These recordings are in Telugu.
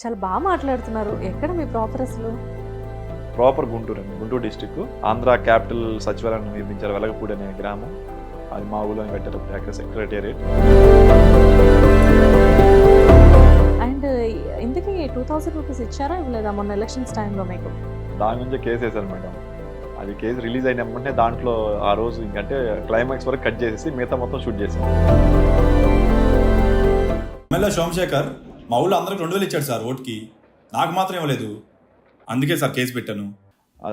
చాలా బాగా మాట్లాడుతున్నారు. ఎక్కడ మీ ప్రాపర్ అసలు? ప్రాపర్ గుంటూరు అండి, గుంటూరు డిస్టిక్. ఆంధ్ర క్యాపిటల్ సచివాలయం నిర్మించారు వెలగపూడి అనే గ్రామం. అది మా ఊళ్ళో పెట్టారు అక్కడ సెక్రటేరియట్. అండ్ ఇంతకీ 2000 రూపీస్ ఇచ్చారా ఇవ్వలేదా మొన్న ఎలక్షన్స్ టైంలో మీకు? దాని నుంచే కేసు వేశారు మేడం. అది కేసు రిలీజ్ అయిన వెంటనే దాంట్లో ఆ రోజు ఇంకంటే క్లైమాక్స్ వరకు కట్ చేసేసి మిగతా మొత్తం షూట్ చేశాం. ఎమ్మెల్యే సోమశేఖర్ మా ఊళ్ళో అందరికి 2000 ఇచ్చాడు సార్ ఓటుకి, నాకు మాత్రం ఇవ్వలేదు. అందుకే సార్ కేసు పెట్టాను.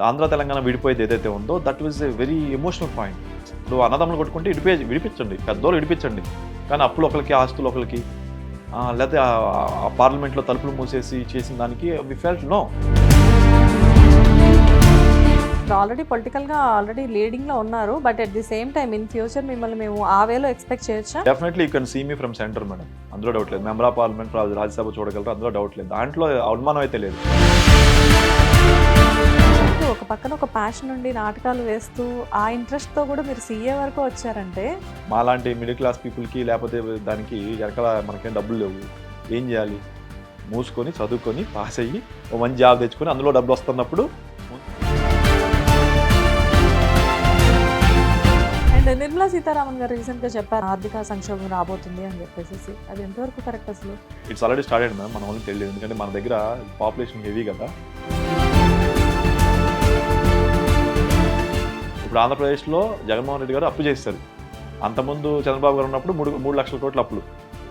ఆంధ్ర తెలంగాణ విడిపోయేది ఏదైతే ఉందో that was a very emotional point. ఇప్పుడు అన్నదమ్ములు కొట్టుకుంటే విడిపించండి, పెద్దోళ్ళు విడిపించండి. కానీ అప్పులు ఒకరికి, ఆస్తులు ఒకరికి, లేకపోతే ఆ పార్లమెంట్లో తలుపులు మూసేసి చేసిన దానికి వి ఫెల్ట్ నో. ఆల్రెడీ పొలిటికల్గా ఆల్రెడీ లీడింగ్లో ఉన్నారు. But at the same time in future మిమ్మల్ని మేము ఆ వేలో ఎక్స్పెక్ట్ చేయొచ్చా? Definitely you can see me from centre madam, అందులో డౌట్ లేదు. మెంబర్ ఆఫ్ పార్లమెంట్, రాజ్యసభ చూడగలరు, అందులో డౌట్ లేదు. దాంట్లో అవమానం అయితే లేదు. ఒక పక్కన ఒక ప్యాషన్ ఉండి నాటకాలు వేస్తూ ఆ ఇంట్రెస్ట్తో కూడా మీరు సీఏ వరకు వచ్చారంటే, మాలాంటి మిడిల్ క్లాస్ పీపుల్కి లేకపోతే దానికి వెనకాల మనకేం డబ్బులు లేవు, ఏం చేయాలి? మూసుకొని చదువుకొని పాస్ అయ్యి ఓ మంచి జాబ్ తెచ్చుకొని అందులో డబ్బులు వస్తున్నప్పుడు. అండ్ నిర్మలా సీతారామన్ గారు రీసెంట్గా చెప్పారు ఆర్థిక సంక్షోభం రాబోతుంది అని చెప్పేసి, అది ఎంతవరకు కరెక్ట్ అసలు? ఇట్స్ ఆల్రెడీ స్టార్టెడ్ మ్యామ్, మన వాళ్ళకి తెలియదు. ఎందుకంటే మన దగ్గర పాపులేషన్ హెవీ కదా. ఇప్పుడు ఆంధ్రప్రదేశ్లో జగన్మోహన్ రెడ్డి గారు అప్పు చేస్తారు. అంతకుముందు చంద్రబాబు గారు ఉన్నప్పుడు 3 లక్షల కోట్ల అప్పులు.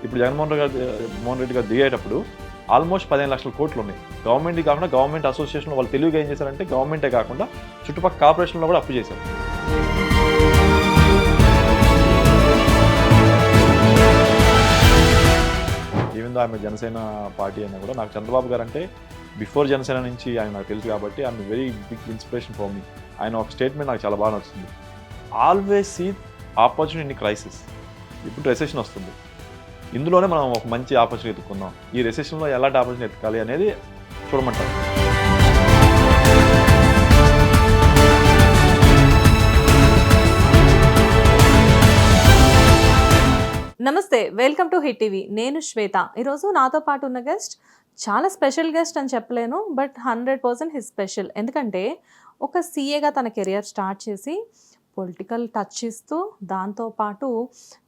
ఇప్పుడు జగన్మోహన్ రెడ్డి గారు దిగేటప్పుడు ఆల్మోస్ట్ 15 లక్షల కోట్లు ఉన్నాయి. గవర్నమెంట్ కాకుండా గవర్నమెంట్ అసోసియేషన్ వాళ్ళు తెలివిగా ఏం చేశారంటే గవర్నమెంటే కాకుండా చుట్టుపక్కల కార్పొరేషన్లో కూడా అప్పు చేశారు. ఈవెన్ దో ఆమె జనసేన పార్టీ అయినా కూడా నాకు చంద్రబాబు గారు అంటే బిఫోర్ జనసేన నుంచి ఆయన నాకు తెలుసు కాబట్టి I'm very big inspiration for me. ఆయన ఒక స్టేట్మెంట్ నాకు చాలా బాగా నచ్చింది. Always see opportunity in crisis. ఇప్పుడు రెసెషన్ వస్తుంది, ఇందులోనే మనం ఒక మంచి ఆపర్చునిటీ ఎత్తుకుందాం. ఈ రెసెషన్లో ఎలాంటి ఆపర్చునిటీ ఎత్తుకాలి అనేది చూడమంటారు. నమస్తే, వెల్కమ్ టు హిట్ టీవీ. నేను శ్వేత. ఈరోజు నాతో పాటు ఉన్న గెస్ట్ చాలా స్పెషల్ గెస్ట్ అని చెప్పలేను, బట్ 100% హిస్ స్పెషల్. ఎందుకంటే ఒక సీఏగా తన కెరియర్ స్టార్ట్ చేసి పొలిటికల్ టచ్ ఇస్తూ దాంతోపాటు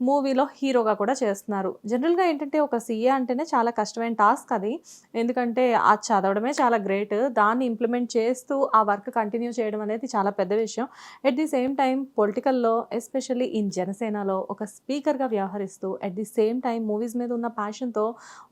మూవీలో హీరోగా కూడా చేస్తున్నారు. జనరల్గా ఏంటంటే ఒక సీఏ అంటేనే చాలా కష్టమైన టాస్క్ అది. ఎందుకంటే అది చదవడమే చాలా గ్రేట్, దాన్ని ఇంప్లిమెంట్ చేస్తూ ఆ వర్క్ కంటిన్యూ చేయడం అనేది చాలా పెద్ద విషయం. ఎట్ ది సేమ్ టైం పొలిటికల్లో ఎస్పెషల్లీ ఇన్ జనసేనలో ఒక స్పీకర్గా వ్యవహరిస్తూ at the same time movies మీద ఉన్న ప్యాషన్తో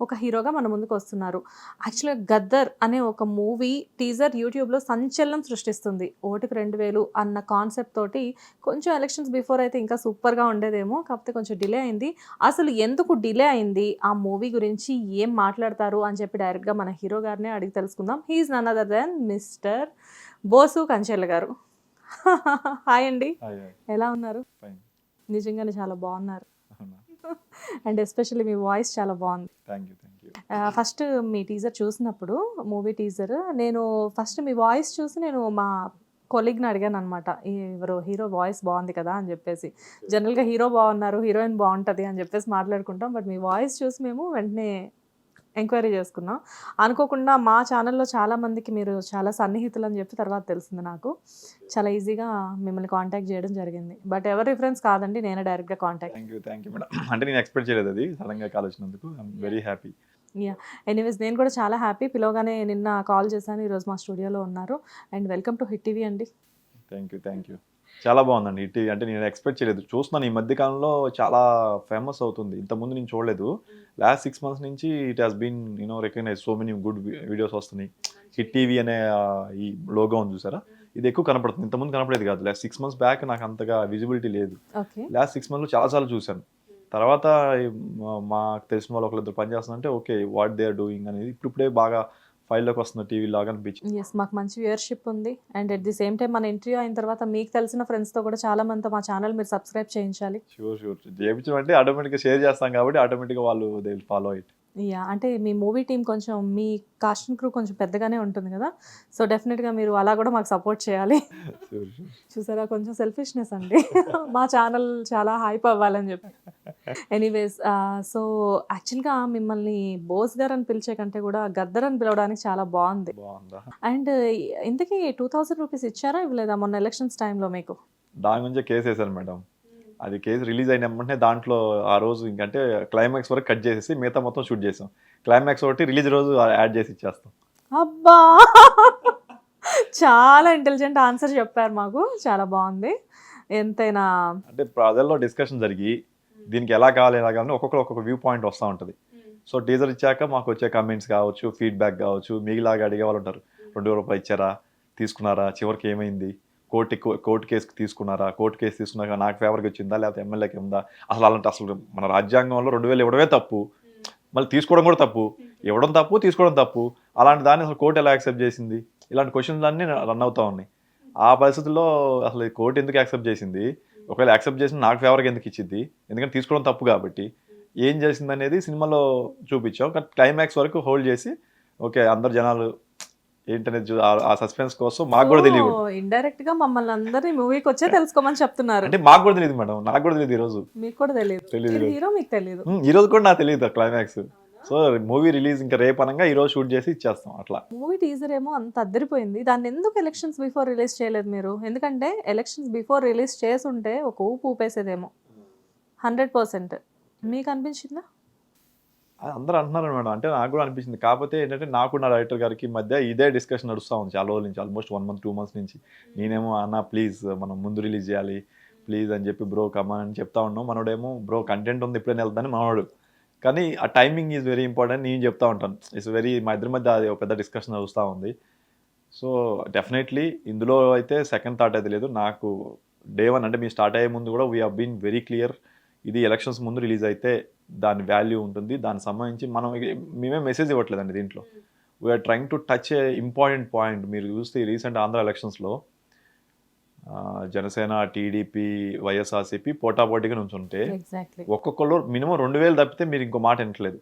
ఒక హీరోగా మన ముందుకు వస్తున్నారు. యాక్చువల్గా గద్దర్ అనే ఒక మూవీ టీజర్ యూట్యూబ్లో సంచలనం సృష్టిస్తుంది. ఓటుకు 2000 అన్న కాన్సెప్ట్ తోటి కొంచెం ఎలక్షన్స్ బిఫోర్ అయితే ఇంకా సూపర్గా ఉండేదేమో, కాకపోతే కొంచెం డిలే అయింది. అసలు ఎందుకు డిలే అయింది, ఆ మూవీ గురించి ఏం మాట్లాడతారు అని చెప్పి డైరెక్ట్గా మన హీరో గారినే అడిగి తెలుసుకుందాం. He is none other than mister Bosu Kanchella garu. Hi అండి, ఎలా ఉన్నారు? నిజంగానే చాలా బాగున్నారు. అండ్ ఎస్పెషల్లీ మీ వాయిస్ చాలా బాగుంది. ఫస్ట్ మీ టీజర్ చూసినప్పుడు, మూవీ టీజర్, నేను ఫస్ట్ మీ వాయిస్ చూసి నేను మా కొలీగ్ని అడిగాను అనమాట, ఎవరో హీరో వాయిస్ బాగుంది కదా అని చెప్పేసి. జనరల్గా హీరో బాగున్నారు, హీరోయిన్ బాగుంటుంది అని చెప్పేసి మాట్లాడుకుంటాం, బట్ మీ వాయిస్ చూసి మేము వెంటనే ఎంక్వైరీ చేసుకున్నాం. అనుకోకుండా మా ఛానల్లో చాలామందికి మీరు చాలా సన్నిహితులు అని చెప్పి తర్వాత తెలిసింది నాకు. చాలా ఈజీగా మిమ్మల్ని కాంటాక్ట్ చేయడం జరిగింది. బట్ ఎవరి రిఫరెన్స్ కాదండి, నేనే డైరెక్ట్గా కాంటాక్ట్. Thank you madam. అంటే నేను ఎక్స్పెక్ట్ చేయలేదు, అది సడన్గా కాల్ వచ్చినందుకు ఐఎమ్ వెరీ హ్యాపీ. ఎనీవేస్ నేను కూడా చాలా హ్యాపీ. పిలవగానే నిన్న కాల్ చేశాను, ఈరోజు మా స్టూడియోలో ఉన్నారు. And welcome to hit TV అండి. Thank you. చాలా బాగుందండి హిట్ టీవీ. అంటే నేను ఎక్స్పెక్ట్ చేయలేదు. చూస్తున్నాను ఈ మధ్య కాలంలో చాలా ఫేమస్ అవుతుంది. ఇంతకుముందు నేను చూడలేదు. లాస్ట్ 6 months నుంచి it has been recognise. So many good videos వస్తున్నాయి. హిట్ టీవీ అనే ఈ లోగో ఉంది చూసారా, ఇది ఎక్కువ కనపడుతుంది. ఇంతకుముందు కనపడేది కాదు. లాస్ట్ 6 months బ్యాక్ నాకు అంతగా విజిబిలిటీ లేదు. లాస్ట్ 6 monthsలో చాలాసార్లు చూశాను. తర్వాత మాకు తెలిసిన వాళ్ళు ఒకరిద్దరు పనిచేస్తుందంటే okay what they are doing అనేది ఇప్పుడే బాగా ఫైల్లోకి వస్తుంది టీవీ లాగా అనిపించింది. ఎస్, మాకు మంచి వ్యూవర్షిప్ ఉంది. And at the same time మన ఇంటర్వ్యూ అయిన తర్వాత మీకు తెలిసిన ఫ్రెండ్స్తో కూడా చాలా మందితో మా ఛానల్ మీరు సబ్స్క్రైబ్ చేయించాలి. షూర్ చేయించడం అంటే ఆటోమేటిక్గా షేర్ చేస్తాం కాబట్టి ఆటోమేటిక్గా వాళ్ళు they will follow it. Yeah! అంటే మీ మూవీ టీమ్ కొంచెం మీ కాస్ట్ అండ్ క్రూ కొంచెం పెద్దగానే ఉంటుంది గదా! సో, డెఫినిట్‌గా మీరు అలా గూడా మాకు సపోర్ట్ చేయాలి. Sure, sure. చూసారా కొంచెం సెల్ఫిష్‌నెస్ అండి. మా ఛానల్ చాలా హైప్ అవ్వాలని జెప్పి. ఎనీవేస్ సో, యాక్చువల్‌గా మిమ్మల్ని బోస్ గారని పిలిచే కంటే గూడా గద్దర్ అని పిలవడానికి చాలా బావుంది. బాగుందా? అండ్ ఇంతకీ ₹2000 ఇచ్చారా? ఇవ్వలేదా మొన్న ఎలక్షన్స్ టైమ్‌లో మీకు? దాని గురించే కేసేసాను మేడం. అది కేసు రిలీజ్ అయిన వెంటనే దాంట్లో ఆ రోజు ఇంకంటే క్లైమాక్స్ వరకు కట్ చేసేసి మిగతా మొత్తం షూట్ చేసాం. క్లైమాక్స్ ఒకటి రిలీజ్ రోజు యాడ్ చేసి ఇచ్చేస్తాం. అబ్బా! చాలా ఇంటెలిజెంట్ ఆన్సర్ చెప్పారు మాకు. చాలా బావుంది. ఎంతైనా అంటే ప్రజల్లో డిస్కషన్ జరిగి దీనికి ఎలా కావాలి ఎలా కావాలని ఒక్కొక్కరు ఒక్కొక్క వ్యూ పాయింట్ వస్తూ ఉంటుంది. సో టీజర్ ఇచ్చాక మాకు వచ్చే కమెంట్స్ కావచ్చు, ఫీడ్బ్యాక్ కావచ్చు, మీలాగా అడిగే వాళ్ళు ఉంటారు. ₹2,000 ఇచ్చారా, తీసుకున్నారా, చివరికి ఏమైంది, కోర్టు కేసుకి తీసుకున్నారా, కోర్టు కేసు తీసుకున్నాక నాకు ఫేవర్గా వచ్చిందా లేకపోతే ఎమ్మెల్యేకి ఉందా, అసలు మన రాజ్యాంగంలో 2,000 ఇవ్వడమే తప్పు, మళ్ళీ తీసుకోవడం కూడా తప్పు, ఇవ్వడం తప్పు తీసుకోవడం తప్పు, అలాంటి దాన్ని అసలు కోర్టు ఎలా యాక్సెప్ట్ చేసింది, ఇలాంటి క్వశ్చన్స్ అన్నీ రన్ అవుతూ ఉన్నాయి. ఆ పరిస్థితుల్లో అసలు ఈ కోర్టు ఎందుకు యాక్సెప్ట్ చేసింది, ఒకవేళ యాక్సెప్ట్ చేసిన నాకు ఫేవర్గా ఎందుకు ఇచ్చింది, ఎందుకంటే తీసుకోవడం తప్పు కాబట్టి ఏం చేసింది అనేది సినిమాలో చూపించాం. కానీ క్లైమాక్స్ వరకు హోల్డ్ చేసి ఓకే అందరు జనాలు ఏంటనేది ఆ సస్పెన్స్ కోసం మాకు కూడా తెలియదు. ఇండైరెక్ట్ గా మమ్మల్ని అందరినీ మూవీకి వచ్చే తెలుసుకోమని చెప్తున్నారు. అంటే మాకు కూడా తెలియదు మేడం, నాకు కూడా తెలియదు ఈరోజు. మీకు కూడా తెలియదు. తెలీదు. హీరో మీకు తెలియదు. ఈ రోజు కూడా నాకు తెలియదు క్లైమాక్స్. సో మూవీ రిలీజ్ ఇంకా రేపు అనగా ఈ రోజు షూట్ చేసి ఇచ్చేస్తాం అట్లా. మూవీ టీజర్ ఏమో అంత అద్దరిపోయింది. దాన్ని ఎందుకు ఎలక్షన్స్ బిఫోర్ రిలీజ్ చేయలేదు మీరు? ఎందుకంటే ఎలక్షన్స్ బిఫోర్ రిలీజ్ చేసుంటే ఒక ఊపు ఊపేసేదేమో 100%. మీకు అనిపించిందా? అందరూ అంటున్నారు మేడం, అంటే నాకు కూడా అనిపించింది. కాకపోతే ఏంటంటే నాకు నా డైరెక్టర్ గారికి మధ్య ఇదే డిస్కషన్ నడుస్తూ ఉంది చాలా రోజుల నుంచి, ఆల్మోస్ట్ 1 మంత్ 2 మంత్స్ నుంచి. నేనేమో అన్న ప్లీజ్ మనం ముందు రిలీజ్ చేయాలి ప్లీజ్ అని చెప్పి బ్రో కమాన్ అని చెప్తా ఉన్నాం. మనోడేమో బ్రో కంటెంట్ ఉంది ఇప్పుడైనా వెళ్తాను మనోడు, కానీ ఆ టైమింగ్ ఈజ్ వెరీ ఇంపార్టెంట్ నేను చెప్తా ఉంటాను. ఇట్స్ వెరీ మా ఇద్దరి మధ్య అది ఒక పెద్ద డిస్కషన్ నడుస్తూ ఉంది. సో డెఫినెట్లీ ఇందులో అయితే సెకండ్ థాట్ అయితే లేదు. నాకు డే 1 అంటే మేము స్టార్ట్ అయ్యే ముందు కూడా we have been very clear, ఇది ఎలక్షన్స్ ముందు రిలీజ్ అయితే దాని వాల్యూ ఉంటుంది, దానికి సంబంధించి మనం మేమే మెసేజ్ ఇవ్వట్లేదండి దీంట్లో. We are trying to touch a important point. మీరు చూస్తే రీసెంట్ ఆంధ్ర ఎలక్షన్స్లో జనసేన, టీడీపీ, వైఎస్ఆర్సీపీ పోటాపోటీగా నుంచుంటే ఎగ్జాక్ట్లీ. ఒక్కొక్కరు మినిమం 2,000 తప్పితే మీరు ఇంకో మాట వినట్లేదు.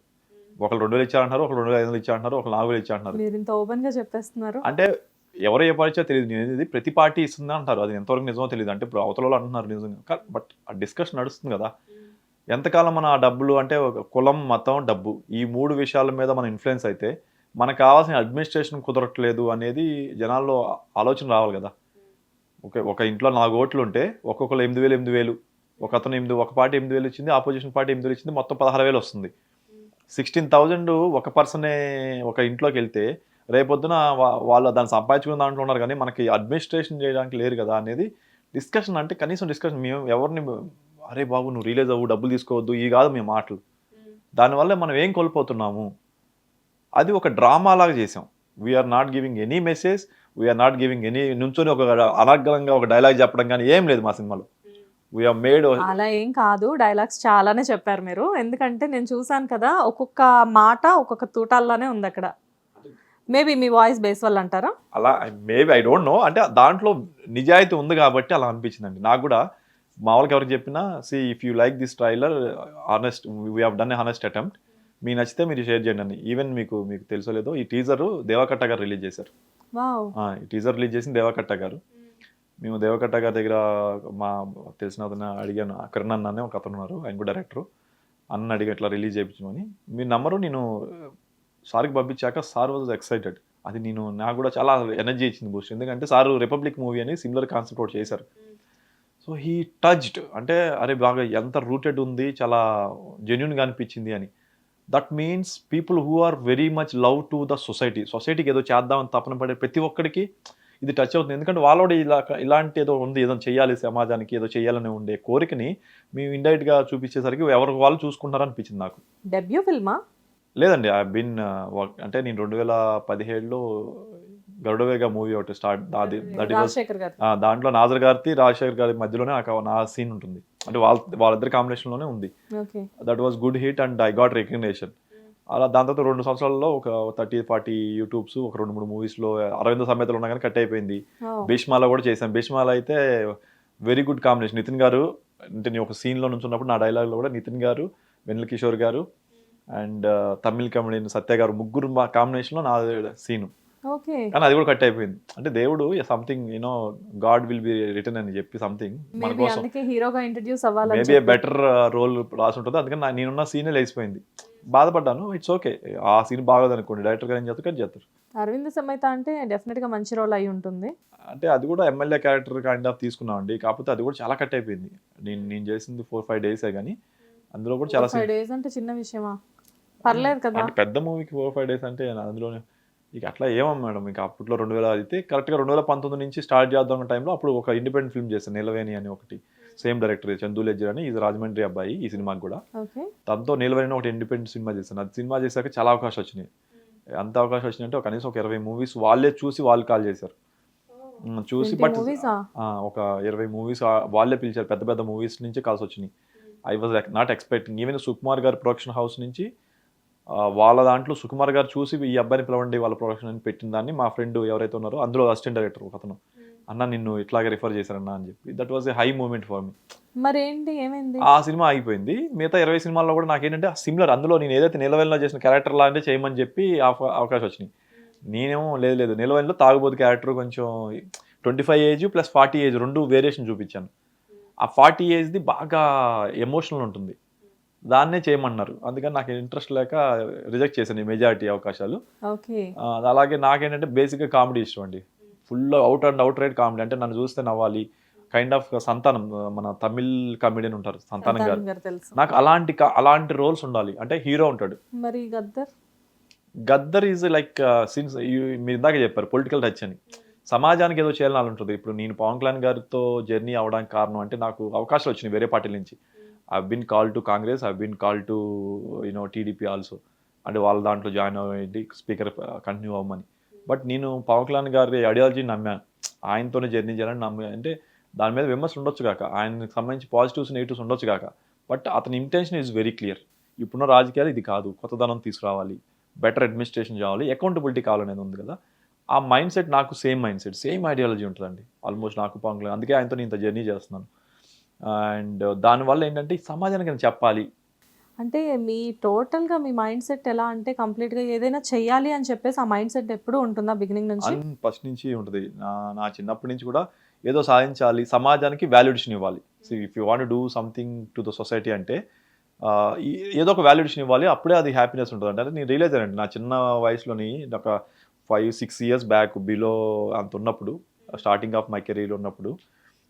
ఒకళ్ళు 2,000 ఇచ్చారంటారు, ఒకళ్ళు 2,500 ఇచ్చారంటారు, ఒకళ్ళు 4,000 ఇచ్చారంటారు. మీరు ఇంత ఓపెన్ గా చెప్పేస్తున్నారు. అంటే ఎవరు ఏ పార్టీ తెలియదు, నేను ఇది ప్రతి పార్టీ ఇస్తుందా అంటారు, అది ఎంతవరకు నిజమో తెలియదు. అంటే ఇప్పుడు అవతల వాళ్ళు అంటున్నారు నిజంగా, బట్ ఆ డిస్కషన్ నడుస్తుంది కదా. ఎంతకాలం మన ఆ డబ్బులు అంటే ఒక కులం, మతం, డబ్బు ఈ 3 విషయాల మీద మన ఇన్ఫ్లుయెన్స్ అయితే మనకు కావాల్సిన అడ్మినిస్ట్రేషన్ కుదరట్లేదు అనేది జనాల్లో ఆలోచన రావాలి కదా. ఓకే ఒక ఇంట్లో 4 ఓట్లు ఉంటే ఒక్కొక్కరు 8,000 ఒక అతను ఒక పార్టీ 8,000 ఇచ్చింది, ఆపోజిషన్ పార్టీ 8,000 ఇచ్చింది, మొత్తం 16,000 వస్తుంది. 16,000 ఒక పర్సనే ఒక ఇంట్లోకి వెళ్తే రేపొద్దున వాళ్ళు దాన్ని సంపాదించుకున్న దాంట్లో ఉన్నారు, కానీ మనకి అడ్మినిస్ట్రేషన్ చేయడానికి లేరు కదా అనేది డిస్కషన్. అంటే కనీసం డిస్కషన్ మేము ఎవరిని అరే బాబు నువ్వు రిలీజ్ అవ్వు డబ్బులు తీసుకోవద్దు ఈ కాదు మేము మాటలు. దానివల్ల మనం ఏం కోల్పోతున్నాము, అది ఒక డ్రామా లాగా చేసాం. We are not giving any message, we are not giving any నుంచొని ఒక అనర్గళంగా ఒక డైలాగ్ చెప్పడం కానీ ఏం లేదు మా సినిమాలో. We are made. అలా ఏం కాదు, డైలాగ్స్ చాలానే చెప్పారు మీరు. ఎందుకంటే నేను చూసాను కదా, ఒక్కొక్క మాట ఒక్కొక్క తూటాల్లోనే ఉంది అక్కడ. మేబీ మీ వాయిస్ బేస్ వల్ల అంటారా? అలా మేబీ ఐ డోంట్ నో, అంటే దాంట్లో నిజాయితీ ఉంది కాబట్టి అలా అనిపించిందండి నాకు కూడా. మామూలుగా ఎవరికి చెప్పినా see if you like this trailer honest we have done a honest attempt, మీకు నచ్చితే మీరు షేర్ చేయండి అని. ఈవెన్ మీకు తెలుసో లేదో ఈ టీజర్ దేవకట్ట గారు రిలీజ్ చేశారు. వావ్. ఈ టీజర్ రిలీజ్ చేసింది దేవకట్ట గారు. మేము దేవకట్ట గారి దగ్గర మా తెలిసిన అతను అడిగాను, కిరణ్ అన్న అనే ఒక అతను ఉన్నారు, ఆయన కూడా డైరెక్టర్, అన్న అడిగి ఇట్లా రిలీజ్ చేయించమని. మీ నంబరు నేను సార్కి పంపించాక సార్ వాజ్ ఎక్సైటెడ్. అది నాకు కూడా చాలా ఎనర్జీ ఇచ్చింది బూస్ట్. ఎందుకంటే సార్ రిపబ్లిక్ మూవీ అని సిమిలర్ కాన్సెప్ట్ ఒకటి చేశారు. సో హీ టచ్డ్, అంటే అరే బాగా ఎంత రూటెడ్ ఉంది, చాలా జెన్యున్గా అనిపించింది అని. That means people who are very much love to the సొసైటీకి ఏదో చేద్దామని తపన పడే ప్రతి ఒక్కడికి ఇది టచ్ అవుతుంది. ఎందుకంటే వాళ్ళోడు ఇలాంటి ఏదో ఉంది, ఏదో చేయాలి సమాజానికి, ఏదో చేయాలని ఉండే కోరికని మేము ఇండైరెక్ట్గా చూపించేసరికి ఎవరికి వాళ్ళు చూసుకుంటారు అనిపించింది నాకు. డెబ్యూ ఫిల్మా? లేదండి, ఐ బిన్ అంటే నేను 2017లో గరుడవేగ మూవీ ఒకటి స్టార్ట్, రాజశేఖర్ గారు. దాంట్లో నాజర్ గారి రాజశేఖర్ గారి మధ్యలోనే నా సీన్ ఉంటుంది, అంటే వాళ్ళిద్దరి కాంబినేషన్లోనే ఉంది. That was good hit and I got recognition. అలా దాని తర్వాత 2 సంవత్సరాల్లో ఒక 30-40 యూట్యూబ్స్, ఒక 2-3 మూవీస్లో, అరవింద సమేతలు ఉన్నా కానీ కట్ అయిపోయింది. భీష్మాలో కూడా చేశాను. భీష్మాలో అయితే వెరీ గుడ్ కాంబినేషన్. నితిన్ గారు, అంటే నేను ఒక సీన్లో నుంచి ఉన్నప్పుడు నా డైలాగ్లో కూడా నితిన్ గారు, వెన్నెల కిషోర్ గారు, అండ్ తమిళ్ కమెడియన్ సత్య గారు, ముగ్గురు కాంబినేషన్లో నా సీను. ఓకే. కానీ అది కూడా కట్ అయిపోయింది. అంటే దేవుడు something God will be return అని చెప్పి సంథింగ్ మన మేబీ కోసం అందుకే హీరోగా ఇంట్రడ్యూస్ అవ్వాలని మేబీ చెప్పి. బెటర్ రోల్ రాసి ఉంటుంది. అందుకని నేనున్న సీనే లేచిపోయింది. బాధపడ్డాను. It's okay. ఆ సీన్ బాగోదు అనుకోండి, డైరెక్టర్ గారు ఏం చేస్తారు కట్ చేస్తారు. అరవింద్ సమేత అంటే డెఫినెట్ గా మంచి రోల్ అయి ఉంటుంది. అంటే అది కూడా ఎమ్మెల్యే క్యారెక్టర్ కైండ్ ఆఫ్ తీసుకున్నామండి. కాకపోతే అది కూడా చాలా కట్ అయిపోయింది. నేను చేసింది 4-5 డేసే కానీ అందులో కూడా చాలా 5 డేస్ అంటే చిన్న విషయమా? పర్లేదు కదా. అంటే పెద్ద మూవీకి 4-5 డేస్ అంటే అందులోనే ఇక అట్లా ఏమో మేడం. ఇక అప్పట్లో 2000 అయితే కరెక్ట్గా 2019 నుంచి స్టార్ట్ చేద్దాం టైంలో అప్పుడు ఒక ఇండిపెండెంట్ ఫిల్మ్ చేశాను, నిలవేణి అని ఒకటి. సేమ్ డైరెక్టర్ చందు లెజ్జర్ అని, ఇది రాజమండ్రి అబ్బాయి ఈ సినిమాకి కూడా. ఓకే. తనతో నిలవేణి ఒకటి ఇండిపెండెంట్ సినిమా చేశాను. అది సినిమా చేశాక చాలా అవకాశం వచ్చినాయి. అంత అవకాశం వచ్చినాయంటే కనీసం ఒక 20 మూవీస్ వాళ్ళే చూసి వాళ్ళు కాల్ చేశారు. చూసి 20 బట్ మూవీసా? ఒక 20 మూవీస్ వాళ్ళే పిలిచారు. పెద్ద పెద్ద మూవీస్ నుంచి కాల్స్ వచ్చినాయి. I was not expecting. Even Sukumar గారి ప్రొడక్షన్ హౌస్ నుంచి వాళ్ళ దాంట్లో సుకుమార్ గారు చూసి ఈ అబ్బాయిని పిలవండి వాళ్ళ ప్రొడక్షన్ అని పెట్టిన దాన్ని మా ఫ్రెండ్ ఎవరైతే ఉన్నారో అందులో అసిస్టెంట్ డైరెక్టర్ ఒక అతను, అన్న నిన్ను ఇట్లాగే రిఫర్ చేశారన్న అని చెప్పి. That was a high moment for me. మరి ఏంటి ఏమైంది? ఆ సినిమా ఆగిపోయింది. మిగతా 20 సినిమాల్లో కూడా నాకేంటంటే సిమిలర్, అందులో నేను ఏదైతే నిలవేళలో చేసిన క్యారెక్టర్ లాంటి చేయమని చెప్పి అవకాశం వచ్చినాయి. నేనేమో లేదు నిలవేళలో తాగుబోతు క్యారెక్టర్ కొంచెం 25 ఏజ్ ప్లస్ 40 ఏజ్ రెండు వేరియేషన్ చూపించాను. ఆ 40 ఏజ్ది బాగా ఎమోషనల్ ఉంటుంది, దాన్నే చేయమన్నారు. అందుకని నాకు ఇంట్రెస్ట్ లేక రిజెక్ట్ చేశాను ఈ మెజారిటీ అవకాశాలు. ఓకే. అలాగే నాకేంటంటే బేసిక్గా కామెడీ ఇష్టం అండి. Full out right comedy. అంటే నన్ను చూస్తే నవ్వాలి కైండ్ ఆఫ్. సంతానం, మన తమిళ్ కామెడియన్ ఉంటారు సంతానం గారు, తెలుసు. నాకు అలాంటి రోల్స్ ఉండాలి. అంటే హీరో ఉంటాడు. మరి గద్దర్ ఈజ్ లైక్ సిన్స్ మీరు ఇందాక చెప్పారు పొలిటికల్ టచ్ అని, సమాజానికి ఏదో చేయాలని ఉంటుంది. ఇప్పుడు నేను పవన్ కళ్యాణ్ గారితో జర్నీ అవ్వడానికి కారణం అంటే నాకు అవకాశాలు వచ్చినాయి వేరే పార్టీల నుంచి. I've been called to Congress, I've been called to TDP also. అంటే వాళ్ళ దాంట్లో జాయిన్ అవ్వండి, స్పీకర్ కంటిన్యూ అవ్వమని. బట్ నేను పవన్ కళ్యాణ్ గారి ఐడియాలజీని నమ్మాను, ఆయనతోనే జర్నీ చేయాలని నమ్మాను. అంటే దాని మీద విమర్శలు ఉండొచ్చు కాక, ఆయనకు సంబంధించి పాజిటివ్స్ నెగిటివ్స్ ఉండొచ్చు కాక, బట్ అతని ఇంటెన్షన్ ఈజ్ వెరీ క్లియర్. ఇప్పుడున్న రాజకీయాలు ఇది కాదు, కొత్తదనం తీసుకురావాలి, బెటర్ అడ్మినిస్ట్రేషన్ కావాలి, అకౌంటబిలిటీ కావాలనేది ఉంది కదా. ఆ మైండ్ సెట్ నాకు సేమ్ ఐడియాలజీ ఉంటుందండి ఆల్మోస్ట్ నాకు పవన్ కళ్యాణ్. అందుకే ఆయనతో నేను ఇంత జర్నీ చేస్తున్నాను. అండ్ దానివల్ల ఏంటంటే సమాజానికి నేను చెప్పాలి. అంటే మీ టోటల్గా మీ మైండ్ సెట్ ఎలా అంటే కంప్లీట్గా ఏదైనా చెయ్యాలి అని చెప్పేసి ఆ మైండ్ సెట్ ఎప్పుడు ఉంటుందా బిగినింగ్ నుంచి? ఫస్ట్ నుంచి ఉంటుంది. నా చిన్నప్పటి నుంచి కూడా ఏదో సాధించాలి, సమాజానికి వాల్యుడేషన్ ఇవ్వాలి. If you want do something to the society అంటే ఏదో ఒక వాల్యుడేషన్ ఇవ్వాలి, అప్పుడే అది హ్యాపీనెస్ ఉంటుంది. అంటే నేను రియలైజ్ అయ్యానండి నా చిన్న వయసులోని, ఒక 5-6 years బ్యాక్ బిలో అంత ఉన్నప్పుడు, స్టార్టింగ్ ఆఫ్ మై కెరీర్ ఉన్నప్పుడు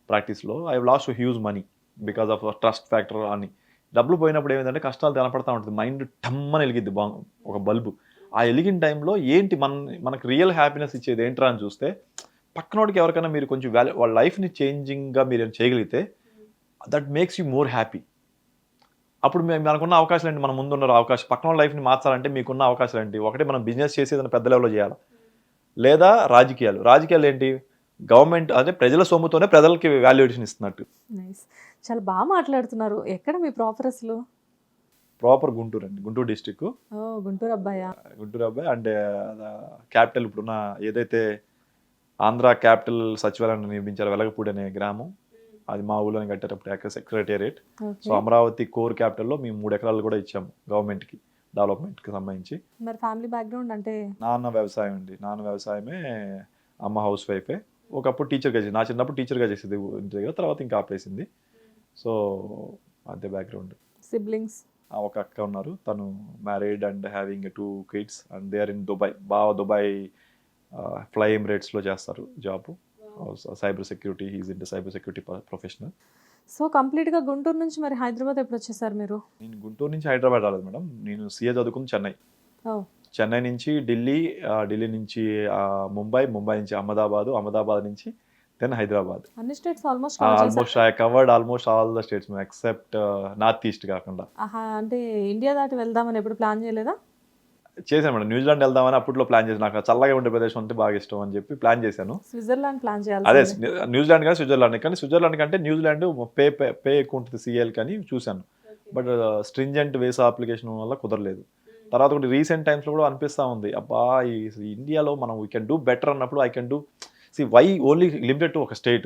ప్రాక్టీస్లో I lost huge money because of trust factor అని. డబ్బులు పోయినప్పుడు ఏమైందంటే కష్టాలు కనపడతా ఉంటుంది, మైండ్ టమ్మని వెలిగిద్ది ఒక బల్బు. ఆ వెలిగిన టైంలో ఏంటి మనకు రియల్ హ్యాపీనెస్ ఇచ్చేది ఏంట్రా అని చూస్తే, పక్కనోడికి ఎవరికైనా మీరు కొంచెం వాళ్ళ లైఫ్ని చేంజింగ్గా మీరు చేయగలిగితే that makes you more happy. అప్పుడు మనకున్న అవకాశాలు ఏంటి, మన ముందున్న అవకాశం పక్కన లైఫ్ని మార్చాలంటే మీకున్న అవకాశాలు ఏంటి? ఒకటి మనం బిజినెస్ చేసి ఏదైనా పెద్ద లెవెల్లో చేయాలి, లేదా రాజకీయాలు ఏంటి, గవర్నమెంట్ అంటే ప్రజల సొమ్ముతోనే ప్రజలకి వాల్యుయేషన్ ఇస్తున్నట్టు. నైస్, చాలా బాగా మాట్లాడుతున్నారు. ఎక్కడ మీ ప్రాపర్ అసలు? ప్రాపర్ గుంటూరు అండి, గుంటూరు డిస్టిక్. ఓ గుంటూరు అబ్బాయా? గుంటూరు అబ్బాయి. అండ్ క్యాపిటల్ ఇప్పుడున్న ఏదైతే ఆంధ్ర క్యాపిటల్ సచివాలయాన్ని నిర్మించారో వెలగపూడి అనే గ్రామం, అది మా ఊళ్ళోనే కట్టారు అప్పుడు సెక్రటేరియట్. సో అమరావతి కోర్ క్యాపిటల్లో మేము 3 ఎకరాలు కూడా ఇచ్చాము గవర్నమెంట్కి, డెవలప్మెంట్కి సంబంధించి. మరి ఫ్యామిలీ బ్యాక్గ్రౌండ్ అంటే? నాన్న వ్యవసాయం అండి, నాన్న వ్యవసాయమే, అమ్మ హౌస్ వైఫే. ఒకప్పుడు టీచర్గా చేసింది, నా చిన్నప్పుడు టీచర్గా చేసేది ఇంటి దగ్గర, తర్వాత ఇంకా ఆపేసింది. సో అదే బ్యాక్గ్రౌండ్. సిబ్లింగ్స్? ఒక అక్క ఉన్నారు, తను married and having 2 kids and they are in Dubai. Dubai fly ఎమిరేట్స్లో చేస్తారు job, cyber security. He's in the cyber security professional. So కంప్లీట్గా గుంటూరు నుంచి మరి హైదరాబాద్ ఎప్పుడు వచ్చేసారు మీరు? నేను గుంటూరు నుంచి హైదరాబాద్ రాలేదు మేడం, నేను సీఏ చదువుకుంది చెన్నై. చెన్నై నుంచి ఢిల్లీ, ఢిల్లీ నుంచి ముంబై నుంచి అహ్మదాబాద్ నుంచి దెన్ హైదరాబాద్. అన్ని states almost I covered almost all the states except north east కాకుండా. అంటే ఇండియా దాటి వెళ్దామని ఎప్పుడు ప్లాన్ చేయలేదా? చేశాను మేడం, న్యూజిలాండ్ వెళ్దామని అప్పట్లో ప్లాన్ చేశాను. నాకు చల్లగా ఉండే ప్రదేశం అంటే బాగా ఇష్టం అని చెప్పి ప్లాన్ చేశాను. స్విట్జర్లాండ్ ప్లాన్ చేయాలి. అదే న్యూజిలాండ్ కానీ స్విట్జర్లాండ్, కానీ స్విట్జర్లాండ్ కంటే న్యూజిలాండ్ పే ఎక్కువ ఉంటుంది సిఎల్ కానీ చూశాను. బట్ స్ట్రింజెంట్ వీసా అప్లికేషన్ వల్ల కుదరలేదు. తర్వాత ఒకటి రీసెంట్ టైమ్స్లో కూడా అనిపిస్తూ ఉంది, అబ్బా ఈ ఇండియాలో మనం వీ కెన్ డూ బెటర్ అన్నప్పుడు I can do why only limited to ఒక state,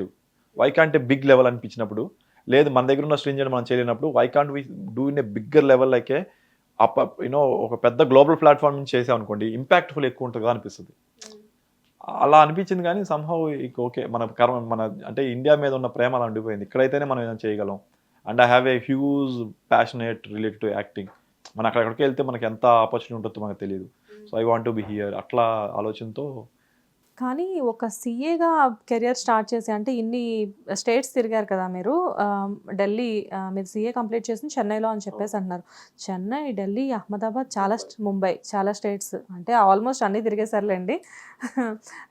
why can't a big level అనిపించినప్పుడు, లేదు మన దగ్గర ఉన్న స్ట్రింజెంట్ మనం చేయలేనప్పుడు why can't we do in a bigger level like a you know ఒక పెద్ద గ్లోబల్ ప్లాట్ఫామ్ నుంచి చేసాం అనుకోండి ఇంపాక్ట్ఫుల్ ఎక్కువ ఉంటుందా అనిపిస్తుంది. అలా అనిపించింది కానీ సంహౌ ఓకే మన కర్మ మన అంటే ఇండియా మీద ఉన్న ప్రేమ అలా ఉండిపోయింది. ఇక్కడైతేనే మనం ఏదైనా చేయగలం. And I have a huge passionate related to acting. మనం అక్కడికి వెళ్తే మనకి ఎంత ఆపర్చునిటీ ఉంటుందో మనకు తెలియదు. So I want to be here అట్లా ఆలోచనతో. కానీ ఒక సీఏగా కెరియర్ స్టార్ట్ చేసి అంటే ఇన్ని స్టేట్స్ తిరిగారు కదా మీరు. ఢిల్లీ మీరు సీఏ కంప్లీట్ చేసింది చెన్నైలో అని చెప్పేసి అంటున్నారు. చెన్నై, ఢిల్లీ, అహ్మదాబాద్ చాలా ముంబై చాలా స్టేట్స్ అంటే ఆల్మోస్ట్ అన్నీ తిరిగేసారులేండి.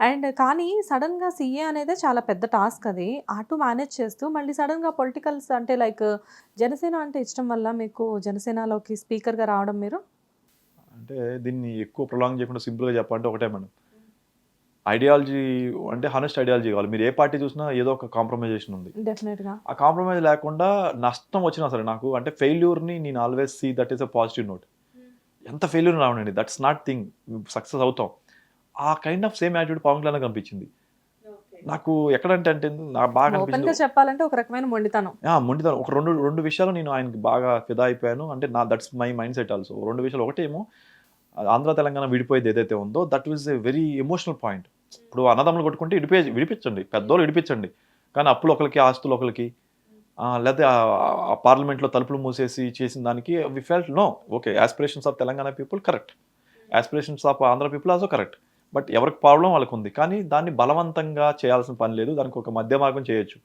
అండ్ కానీ సడన్గా సీఏ అనేది చాలా పెద్ద టాస్క్. అది అటు మేనేజ్ చేస్తూ మళ్ళీ సడన్గా పొలిటికల్స్ అంటే లైక్ జనసేన అంటే ఇష్టం వల్ల మీకు జనసేనలోకి స్పీకర్గా రావడం మీరు. అంటే దీన్ని ఎక్కువ ప్రొలాంగ్ చేయకుండా సింపుల్గా చెప్పాలంటే ఒకటే మేడం, ఐడియాలజీ అంటే హానెస్ట్ ఐడియాలజీ కావాలి. మీరు ఏ పార్టీ చూసినా ఏదో ఒక కాంప్రమైజేషన్ ఉంది. డెఫినెట్గా ఆ కాంప్రమైజ్ లేకుండా నష్టం వచ్చినా సరే నాకు అంటే ఫెయిల్యూర్ని నేను always see that is a positive note. ఎంత ఫెయిల్యూర్ రావనండి, దట్స్ నాట్ థింగ్, సక్సెస్ అవుతాం. ఆ kind of same attitude Pawan Kalyan కనిపించింది నాకు. ఎక్కడంటే అంటే నాకు బాగా ఓపెన్గా అనిపించింది చెప్పాలంటే ఒక రకమైన మొండితనం. మొండితనం. ఒక రెండు విషయాలు నేను ఆయనకి బాగా ఫిదా అయిపోయాను. అంటే that's my mind set also. రెండు విషయాలు, ఒకటేమో ఆంధ్ర తెలంగాణ విడిపోయేది ఏదైతే ఉందో that was a very emotional point. ఇప్పుడు అన్నదమ్ములు కొట్టుకుంటే విడిపించండి, పెద్దోళ్ళు విడిపించండి. కానీ అప్పులు ఒకరికి, ఆస్తులు ఒకరికి, లేకపోతే ఆ పార్లమెంట్లో తలుపులు మూసేసి చేసిన దానికి we felt no. Okay, aspirations of Telangana people correct, aspirations of Andhra people also correct. But ఎవరికి ప్రాబ్లం వాళ్ళకు ఉంది. కానీ దాన్ని బలవంతంగా చేయాల్సిన పని లేదు, దానికి ఒక మధ్య మార్గం చేయొచ్చు.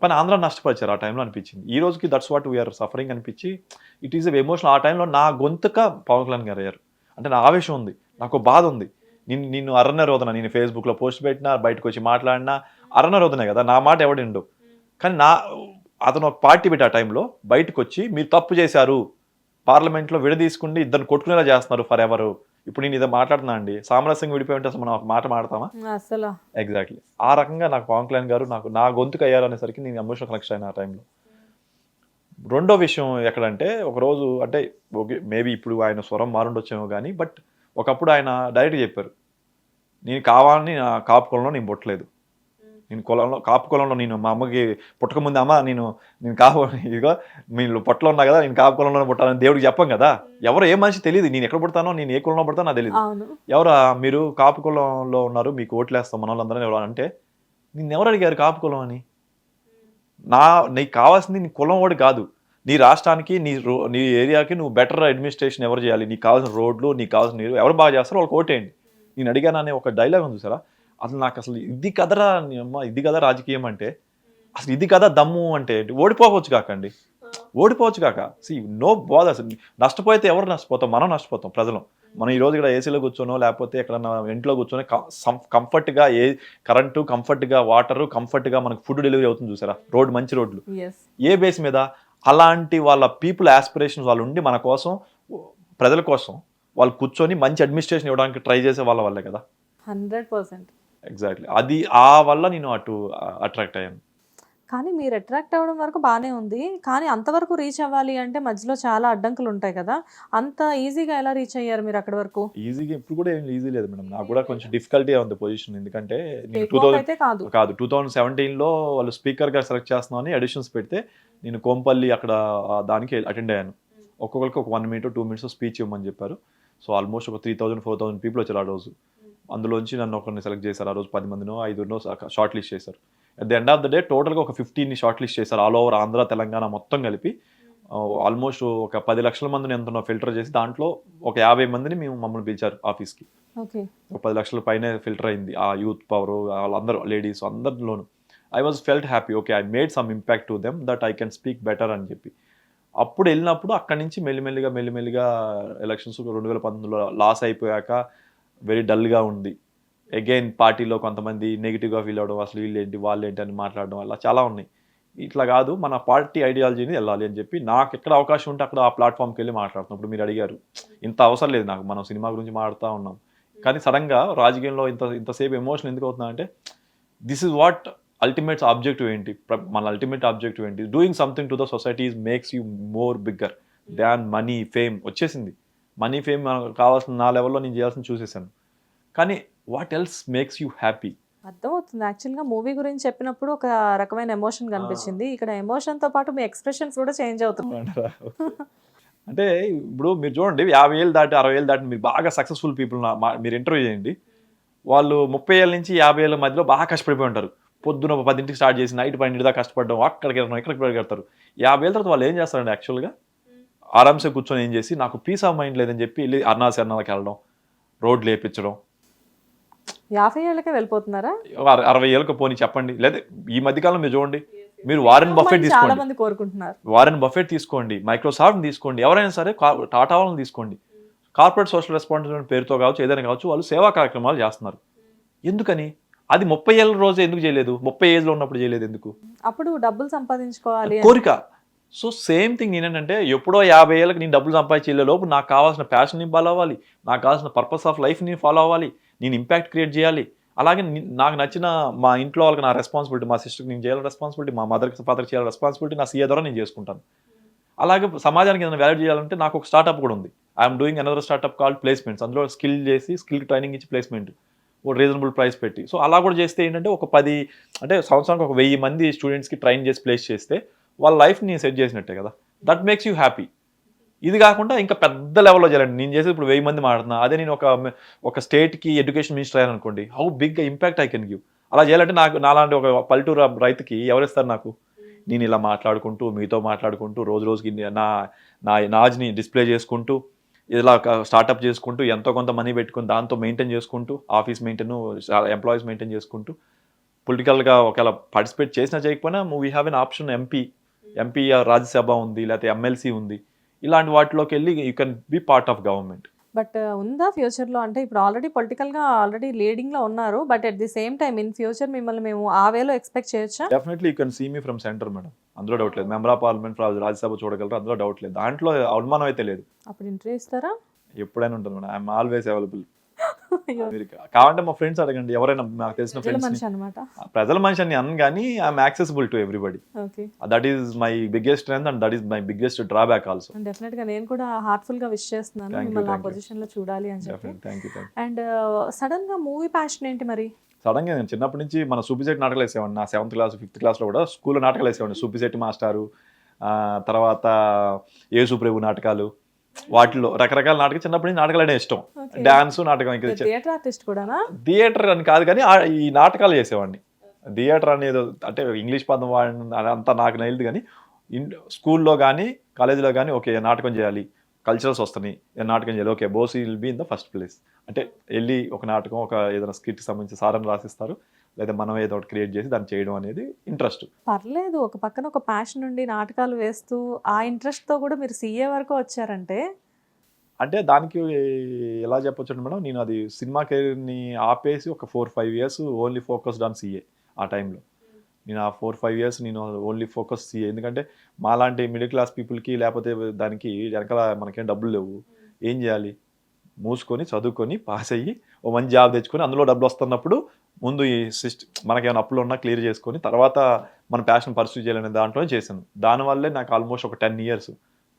కానీ ఆంధ్ర నష్టపరిచారు ఆ టైంలో అనిపించింది. ఈ రోజుకి దట్స్ వాట్ వీఆర్ సఫరింగ్ అనిపించి ఇట్ ఈస్ ఎ ఎమోషనల్. ఆ టైంలో నా గొంతుక పవన్ కళ్యాణ్ గారు అయ్యారు. అంటే నా ఆవేశం ఉంది, నాకు బాధ ఉంది. నిన్ను అరణ్య రోదన, నేను ఫేస్బుక్లో పోస్ట్ పెట్టినా, బయటకు వచ్చి మాట్లాడినా అరణ్య రోదనే కదా, నా మాట ఎవడిండు. కానీ అతను ఒక పార్టీ పెట్టి ఆ టైంలో బయటకు వచ్చి మీరు తప్పు చేశారు, పార్లమెంట్లో విడదీసుకుండి ఇద్దరు కొట్టుకునేలా చేస్తున్నారు ఫర్ ఎవరు. ఇప్పుడు నేను ఇదే మాట్లాడుతున్నా అండి, సామరస్యంగా విడిపోయి ఉంటే అసలు మనం ఒక మాట మాడతామా? అసలు ఎగ్జాక్ట్లీ ఆ రకంగా నాకు పవన్ కళ్యాణ్ గారు నా గొంతుకు అయ్యారు అనేసరికి నేను ఎమోషనల్ కనెక్షన్ అయిన ఆ టైంలో. రెండో విషయం ఎక్కడంటే ఒకరోజు అంటే ఓకే మేబీ ఇప్పుడు ఆయన స్వరం మారుండొచ్చేమో కానీ బట్ ఒకప్పుడు ఆయన డైరెక్ట్గా చెప్పారు, నేను కావాలని నా కాపు కులంలో నేను పుట్టలేదు, నేను కాపు కులంలో నేను మా అమ్మకి పుట్టకముందు అమ్మ నేను కాపు ఇదిగో మీరు పొట్టలో ఉన్నా కదా, నేను కాపు కులంలో పుట్టాలని దేవుడికి చెప్పాం కదా. ఎవరు ఏ మనిషి తెలియదు, నేను ఎక్కడ పుడతానో, నేను ఏ కులంలో పుడతానో నాకు తెలియదు. ఎవరా మీరు కాపు కులంలో ఉన్నారు, మీకు ఓట్లు వేస్తాం మన వాళ్ళందరూ ఎవరు అంటే, నిన్ను ఎవరు అడిగారు కాపు కులం అని? నీకు కావాల్సింది నీ కులం వాడు కాదు, నీ రాష్ట్రానికి నీ ఏరియాకి నువ్వు బెటర్ అడ్మినిస్ట్రేషన్ ఎవరు చేయాలి, నీకు కావాల్సిన రోడ్లు, నీకు కావాల్సిన నీరు ఎవరు బాగా చేస్తారో వాళ్ళకి ఓటేయండి. నేను అడిగాను అనే ఒక డైలాగ్ ఉంది చూసారా, అసలు నాకు అసలు ఇది కదరా అమ్మ, ఇది కదా రాజకీయం అంటే, అసలు ఇది కదా దమ్ము అంటే ఓడిపోవచ్చు కాకండి, ఓడిపోవచ్చు కాక నో బాధ. అసలు నష్టపోతే ఎవరు నష్టపోతాం? మనం నష్టపోతాం, ప్రజలు. మనం ఈ రోజు ఇక్కడ ఏసీలో కూర్చోనో లేకపోతే ఎక్కడన్నా ఇంట్లో కూర్చొని కంఫర్ట్గా కరెంటు, కంఫర్ట్గా వాటరు, కంఫర్ట్గా మనకు ఫుడ్ డెలివరీ అవుతుంది చూసారా, రోడ్ మంచి రోడ్లు, ఏ బేస్ మీద? అలాంటి వాళ్ళ పీపుల్ ఆస్పిరేషన్స్ వాళ్ళు ఉండి మన కోసం, ప్రజల కోసం వాళ్ళు కూర్చొని మంచి అడ్మినిస్ట్రేషన్ ఇవ్వడానికి ట్రై చేసే వాళ్ళ వల్లే కదా. 100%. ఎగ్జాక్ట్లీ అది ఆ వల్ల నేను అటు అట్రాక్ట్ అయ్యాను. కానీ మీరు అట్రాక్ట్ అవ్వడం వరకు బాగానే ఉంది, కానీ అంతవరకు రీచ్ అవ్వాలి అంటే మధ్యలో చాలా అడ్డంకులు ఉంటాయి కదా, అంత ఈజీగా ఎలా రీచ్ అయ్యారు మీరు అక్కడి వరకు? ఈజీగా ఇప్పుడు కూడా ఏం ఈజీ లేదు మేడం, నాకు కూడా కొంచెం డిఫికల్టీగా ఉంది పొజిషన్. ఎందుకంటే నేను 2017లో వాళ్ళు స్పీకర్గా సెలెక్ట్ చేస్తున్నామని అడిషన్స్ పెడితే నేను కోంపల్లి అక్కడ దానికి అటెండ్ అయ్యాను. ఒక్కొక్కరికి ఒక 1 minute 2 minutes స్పీచ్ ఇవ్వమని చెప్పారు. సో ఆల్మోస్ట్ ఒక 3000-4000 పీపుల్ వచ్చారు ఆ రోజు. అందులోంచి నన్ను ఒకరిని సెలెక్ట్ చేశారు. ఆ రోజు 10 మందినో 5 షార్ట్ లిస్ట్ చేశారు. At the end of the day టోటల్గా ఒక 15ని షార్ట్ లిస్ట్ చేశారు, ఆల్ ఓవర్ ఆంధ్ర తెలంగాణ మొత్తం కలిపి. ఆల్మోస్ట్ ఒక 10 లక్షల మందిని ఎంతనో ఫిల్టర్ చేసి దాంట్లో ఒక 50 మందిని మమ్మల్ని పిలిచారు ఆఫీస్కి. ఒక 10 లక్షల పైనే ఫిల్టర్ అయింది ఆ యూత్ పవర్, వాళ్ళందరూ లేడీస్ అందరిలోనూ. I was felt happy, okay I made some impact to them that I can speak better అని చెప్పి. అప్పుడు వెళ్ళినప్పుడు అక్కడి నుంచి మెల్లిమెల్లిగా ఎలక్షన్స్ 2019లో లాస్ అయిపోయాక వెరీ డల్గా ఉంది. అగైన్ పార్టీలో కొంతమంది నెగిటివ్గా ఫీల్ అవ్వడం, అసలు వీళ్ళేంటి వాళ్ళేంటి అని మాట్లాడడం వల్ల చాలా ఉన్నాయి. ఇట్లా కాదు, మన పార్టీ ఐడియాలజీని వెళ్ళాలి అని చెప్పి నాకు ఎక్కడ అవకాశం ఉంటే అక్కడ ఆ ప్లాట్ఫామ్కి వెళ్ళి మాట్లాడుతున్నాం. ఇప్పుడు మీరు అడిగారు, ఇంత అవసరం లేదు నాకు, మనం సినిమా గురించి మాట్లాడుతూ ఉన్నాం. కానీ సడన్గా రాజకీయంలో ఇంతసేపు ఎమోషన్ ఎందుకు అవుతుందా అంటే, this is what ultimate objective ఏంటి, మన అల్టిమేట్ ఆబ్జెక్టివ్ ఏంటి, doing something to the society makes you more bigger than money fame. వచ్చేసింది మనీ ఫేమ్, మనకు కావాల్సిన నా లెవెల్లో నేను చేయాల్సింది చూసేసాను. కానీ what else makes you happy? అర్థమవుతుంది. యాక్చువల్గా మూవీ గురించి చెప్పినప్పుడు ఒక రకమైన ఎమోషన్ కనిపించింది, ఇక్కడ ఎమోషన్తో పాటు మీ ఎక్స్ప్రెషన్స్ కూడా చేంజ్ అవుతుంది. అంటే ఇప్పుడు మీరు చూడండి 50 ఏళ్ళు దాటి 60 ఏళ్ళు దాటి మీరు బాగా సక్సెస్ఫుల్ పీపుల్ మీరు ఇంటర్వ్యూ చేయండి, వాళ్ళు 30 ఏళ్ళ నుంచి 50 ఏళ్ళ మధ్యలో బాగా కష్టపడిపోయి ఉంటారు. పొద్దున 10ంటికి స్టార్ట్ చేసి నైట్ 12 దాకా కష్టపడడం, అక్కడికి వెళ్ళడం ఇక్కడికి పరిగెడతారు. 50 ఏళ్ళ తర్వాత వాళ్ళు ఏం చేస్తారండి యాక్చువల్గా? ఆరామ్సే కూర్చొని ఏం చేసి నాకు పీస్ ఆఫ్ మైండ్ లేదని చెప్పి వెళ్ళి అరుణాచరణాలకు వెళ్ళడం, రోడ్లు వేయించడం. 50 ఏళ్ళకే వెళ్ళిపోతున్నారా? 60 ఏళ్ళకి పోనీ చెప్పండి. లేదా ఈ మధ్యకాలం మీరు చూడండి, మీరు వారెన్ బఫెట్ చాలా తీసుకోండి, మంది కోరుకుంటున్నారు. వారెన్ బఫెట్ తీసుకోండి, మైక్రోసాఫ్ట్ తీసుకోండి, ఎవరైనా సరే టాటా వాళ్ళని తీసుకోండి, కార్పొరేట్ సోషల్ రెస్పాన్సిబిలిటీ పేరుతో కావచ్చు ఏదైనా కావచ్చు వాళ్ళు సేవా కార్యక్రమాలు చేస్తున్నారు. ఎందుకని? అది 30 ఏళ్ళ రోజు ఎందుకు చేయలేదు? 30 ఏజ్లో ఉన్నప్పుడు చేయలేదు ఎందుకు? అప్పుడు డబ్బులు సంపాదించుకోవాలి అని. కోరిక. సో సేమ్ థింగ్ నేనేంటంటే ఎప్పుడో 50 ఏళ్ళకి నేను డబ్బులు సంపాదించే లోపు నాకు కావాల్సిన ప్యాషన్ని ఫాలో అవ్వాలి, నాకు కావాల్సిన పర్పస్ ఆఫ్ లైఫ్ని ఫాలో అవ్వాలి, నేను ఇంపాక్ట్ క్రియేట్ చేయాలి. అలాగే నాకు నచ్చిన మా ఇంట్లో వాళ్ళకి నా రెస్పాన్సిబిలిటీ, మా సిస్టర్కి నేను చేయాలి రెస్పాన్సిబిలిటీ, మా మదర్కి ఫాదర్కి చేయాలి రెస్పాన్సిబిలిటీ, నా సీఏ ద్వారా నేను చేసుకుంటాను. అలాగే సమాజానికి ఏదైనా వాల్యూ చేయాలంటే నాకు ఒక స్టార్ట్అప్ కూడా ఉంది. I'm doing another startup called placements. అందులో స్కిల్ చేసి స్కిల్ ట్రైనింగ్ ఇచ్చి ప్లేస్మెంట్ ఒక రీజనబుల్ ప్రైస్ పెట్టి. సో అలా కూడా చేస్తే ఏంటంటే ఒక 10 అంటే సంవత్సరానికి ఒక 1000 మంది స్టూడెంట్స్కి ట్రైన్ చేసి ప్లేస్ చేస్తే వాళ్ళ లైఫ్ని నేను సెట్ చేసినట్టే కదా. That makes you happy. ఇది కాకుండా ఇంకా పెద్ద లెవెల్లో చేయాలండి. నేను చేసి ఇప్పుడు 1000 మంది మాట్లాడుతున్నా, అదే నేను ఒక స్టేట్కి ఎడ్యుకేషన్ మినిస్టర్ అయ్యాను అనుకోండి, how big impact I can give. అలా చేయాలంటే నాకు నాలాంటి ఒక పల్లెటూరు రైతుకి ఎవరిస్తారు నాకు? నేను ఇలా మాట్లాడుకుంటూ మీతో మాట్లాడుకుంటూ రోజు రోజుకి నా నాజ్ని డిస్ప్లే చేసుకుంటూ ఇలా స్టార్ట్అప్ చేసుకుంటూ ఎంతో కొంత మనీ పెట్టుకుని దాంతో మెయింటైన్ చేసుకుంటూ ఆఫీస్ మెయింటైన్, ఎంప్లాయీస్ మెయింటైన్ చేసుకుంటూ పొలిటికల్గా ఒకవేళ పార్టిసిపేట్ చేసినా చేయకపోయినా we have an option MP Rajya Sabha ఉంది, లేకపోతే ఎమ్మెల్సీ ఉంది. ఇలాంటి వాటిలోకి వెళ్ళి you can be part of government. But ఉందా ఫ్యూచర్లో? అంటే ఇప్పుడు ఆల్రెడీ పొలిటికల్గా ఆల్రెడీ లీడింగ్లో ఉన్నారు, but at the same time in future మిమ్మల్ని మేము ఆ వేలో ఎక్స్పెక్ట్ చేయొచ్చా? Definitely you can see me from centre madam, అందులో డౌట్ లేదు. మెంబర్ ఆఫ్ పార్లమెంట్ రాజ్యసభ చూడగలరు, అందులో డౌట్ లేదు. దాంట్లో అనుమానం అయితే లేదు. అప్పుడు ఇంటర్వ్యూ ఇస్తారా? ఎప్పుడైనా ఉంటుంది మేడం, ఐఎమ్ ఆల్వేస్ అవైలబుల్. మీరు కావాలంటే మా ఫ్రెండ్స్ అడగండి, ఎవరైనా నాకు తెలిసిన ప్రజల ఫ్రెండ్స్. మనిషి అనమాట. ప్రజల మనిషి అని అను కానీ I'm accessible to everybody. Okay, that is my biggest strength and that is my biggest drawback also. డెఫినెట్గా నేను కూడా హార్ట్ఫుల్గా విష్ చేస్తున్నాను Thank you, మిమ్మల్ని ఆ thank you. పొజిషన్లో చూడాలి అని చెప్పి. Thank you. అండ్ సడన్గా మూవీ ప్యాషన్ ఏంటి మరి? సడన్గా నేను చిన్నప్పటి నుంచి మన సూపిసెట్ నాటకాలు వేసేవాడిని. నా 7th క్లాస్ 5th క్లాస్లో కూడా స్కూల్లో నాటకాలు వేసేవాడిని. సూపిసెట్ మాస్టారు, తర్వాత యేసుప్రభు నాటకాలు, వాటిలో రకరకాల నాటకాలు. చిన్నప్పటి నుంచి నాటకాలు అంటే ఇష్టం. డాన్స్ నాటకం ఇంకా థియేటర్ ఆర్టిస్ట్ కూడానా? థియేటర్ అని కాదు కానీ ఈ నాటకాలు చేసేవాడిని. థియేటర్ అనేది అంటే ఇంగ్లీష్ పదం వాడిని అంతా నాకు నైల్ది కానీ స్కూల్లో కానీ కాలేజీలో కానీ ఓకే నాటకం చేయాలి, కల్చరల్స్ వస్తున్నాయి, నాటకం చేయాలి, okay Bose will be in the first place. అంటే వెళ్ళి ఒక నాటకం ఒక ఏదైనా స్కిట్కి సంబంధించి సారని రాసిస్తారు, లేదా మనం ఏదో ఒకటి క్రియేట్ చేసి దాన్ని చేయడం అనేది ఇంట్రెస్ట్. పర్లేదు, ఒక పక్కన ఒక ప్యాషన్ నుండి నాటకాలు వేస్తూ ఆ ఇంట్రెస్ట్తో కూడా మీరు సీఏ వరకు వచ్చారంటే. అంటే దానికి ఎలా చెప్పొచ్చు మేడం, నేను అది సినిమా కెరీర్ని ఆపేసి ఒక 4-5 years only focused on CA. ఆ టైంలో నేను ఆ 4-5 ఇయర్స్ నేను ఓన్లీ ఫోకస్ సీఏ. ఎందుకంటే మాలాంటి మిడిల్ క్లాస్ పీపుల్కి లేకపోతే దానికి వెనకాల మనకేం డబ్బులు లేవు, ఏం చేయాలి? మూసుకొని చదువుకొని పాస్ అయ్యి ఓ మంచి జాబ్ తెచ్చుకొని అందులో డబ్బులు వస్తున్నప్పుడు ముందు ఈ మనకేమైనా అప్పులు ఉన్నా క్లియర్ చేసుకొని తర్వాత మన ప్యాషన్ పర్సూ చేయాలనే దాంట్లోనే చేశాను. దానివల్లే నాకు ఆల్మోస్ట్ ఒక 10 years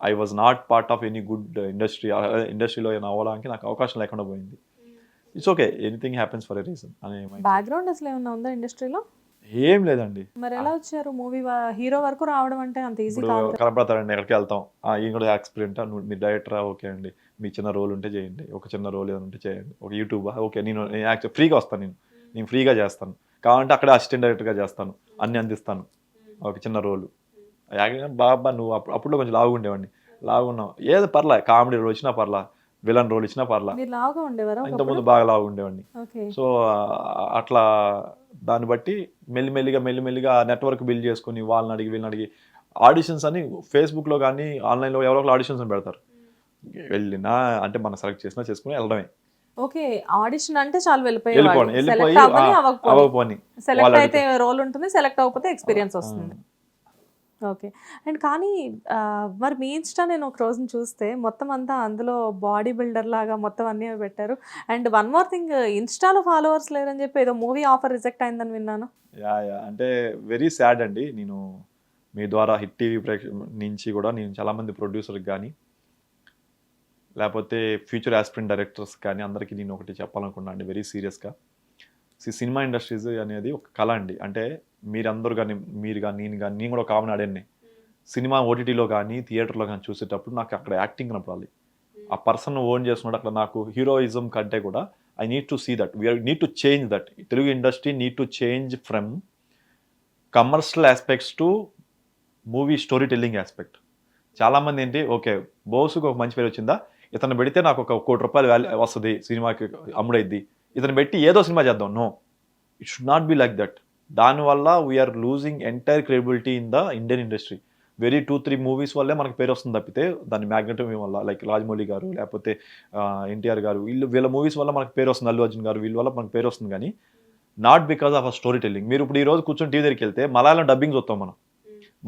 I was not part of any good ఇండస్ట్రీలో ఏమైనా అవ్వడానికి నాకు అవకాశం లేకుండా పోయింది. It's okay, anything happens for a reason అనే బ్యాక్గ్రౌండ్ అసలు ఏమన్నా ఉందా ఇండస్ట్రీలో? ఏం లేదండి. మరి ఎలా వచ్చారు మూవీ హీరో వరకు రావడం అంటే అంత ఈజీ ఇప్పుడు కాదు. కనపడతారండి, ఎక్కడికి వెళ్తాం, ఈయన కూడా ఎక్స్పీరియన్స్, మీరు డైరెక్టరా, ఓకే అండి, మీ చిన్న రోల్ ఉంటే చేయండి, ఒక చిన్న రోల్ ఏమైనా ఉంటే చేయండి, ఒక యూట్యూబా, ఓకే నేను యాక్చువల్ ఫ్రీగా వస్తాను, నేను ఫ్రీగా చేస్తాను, కావాలంటే అక్కడ అసిస్టెంట్ డైరెక్టర్గా చేస్తాను, అన్ని అందిస్తాను, ఒక చిన్న రోలు. బాబా నువ్వు అప్పుడు కొంచెం లావుగా ఉండేవాడిని, లావున్నావు ఏదో పర్లా, కామెడీ రోల్ వచ్చినా పర్లా, విలన్ రోల్ ఇచ్చినా పర్లా. మీరు లావుగా ఉండేవారా? ఇంతకుముందు బాగా లావుగా ఉండేవాడిని. ఓకే. సో అట్లా దాన్ని బట్టి మెల్లిమెల్లిగా నెట్వర్క్ బిల్డ్ చేసుకుని వాళ్ళని అడిగి వీళ్ళని అడిగి ఆడిషన్స్ అని ఫేస్బుక్లో కానీ ఆన్లైన్లో ఎవరో ఒకరు ఆడిషన్స్ అని పెడతారు, వెళ్ళినా అంటే మనం సెలెక్ట్ చేసినా చేసుకుని వెళ్ళడమే. ఓకే, ఆడిషన్ అంటే చాలు వెళ్ళిపోయి అవ్వకపోని సెలెక్ట్ అయితే రోల్ ఉంటుంది, సెలెక్ట్ అవ్వకపోతే ఎక్స్పీరియన్స్ వస్తుంది. ఓకే. అండ్ కానీ మరి మీ ఇన్స్టా నేను ఒక రోజున చూస్తే మొత్తం అంతా అందులో బాడీ బిల్డర్ లాగా మొత్తం అన్నీ పెట్టారు. అండ్ వన్ మోర్ థింగ్, ఇన్స్టాలో ఫాలోవర్స్ లేరని చెప్పి ఏదో మూవీ ఆఫర్ రిజెక్ట్ అయిందని విన్నాను. యా అంటే వెరీ సాడ్ అండి. నేను మీ ద్వారా హిట్ టీవీ నుంచి కూడా నేను చాలామంది ప్రొడ్యూసర్కి కానీ లేకపోతే ఫ్యూచర్ ఆస్పిరెంట్ డైరెక్టర్స్ కానీ అందరికీ నేను ఒకటి చెప్పాలనుకున్నాను అండి, వెరీ సీరియస్గా. సినిమా ఇండస్ట్రీస్ అనేది ఒక కళ అండి. అంటే మీరందరూ కానీ మీరు కానీ నేను కూడా కామన్ అడేన్ని సినిమా ఓటీటీలో కానీ థియేటర్లో కానీ చూసేటప్పుడు నాకు అక్కడ యాక్టింగ్ కనపడాలి. ఆ పర్సన్ ఓన్ చేస్తున్నాడు అక్కడ నాకు హీరోయిజం కంటే కూడా I need to see that we are need to change that. Telugu industry need to change from commercial aspects to movie story telling aspect. చాలామంది ఏంటి ఓకే బోసుకు ఒక మంచి పేరు వచ్చిందా, ఇతను పెడితే నాకు ఒక ₹1,00,00,000 వాల్యూ వస్తుంది, సినిమాకి అమ్ముడైద్ది, ఇతను పెట్టి ఏదో సినిమా చేద్దాం. No, it should not be like that. దానివల్ల we're losing entire credibility in the Indian industry. Very 2-3 movies వల్లే మనకు పేరు వస్తుంది తప్పితే దాని మ్యాగ్నెటమ్ వల్ల లైక్ రాజమౌళి గారు లేకపోతే ఎన్టీఆర్ గారు వీళ్ళ మూవీస్ వల్ల మనకు పేరు వస్తుంది, అల్లు అర్జున్ గారు వీళ్ళ వల్ల మనకు పేరు వస్తుంది, కానీ not because of a story telling. మీరు ఇప్పుడు ఈ రోజు కూర్చొని టీవీ దగ్గరికి వెళ్తే మలయాళం డబ్బింగ్ చూస్తాం, మనం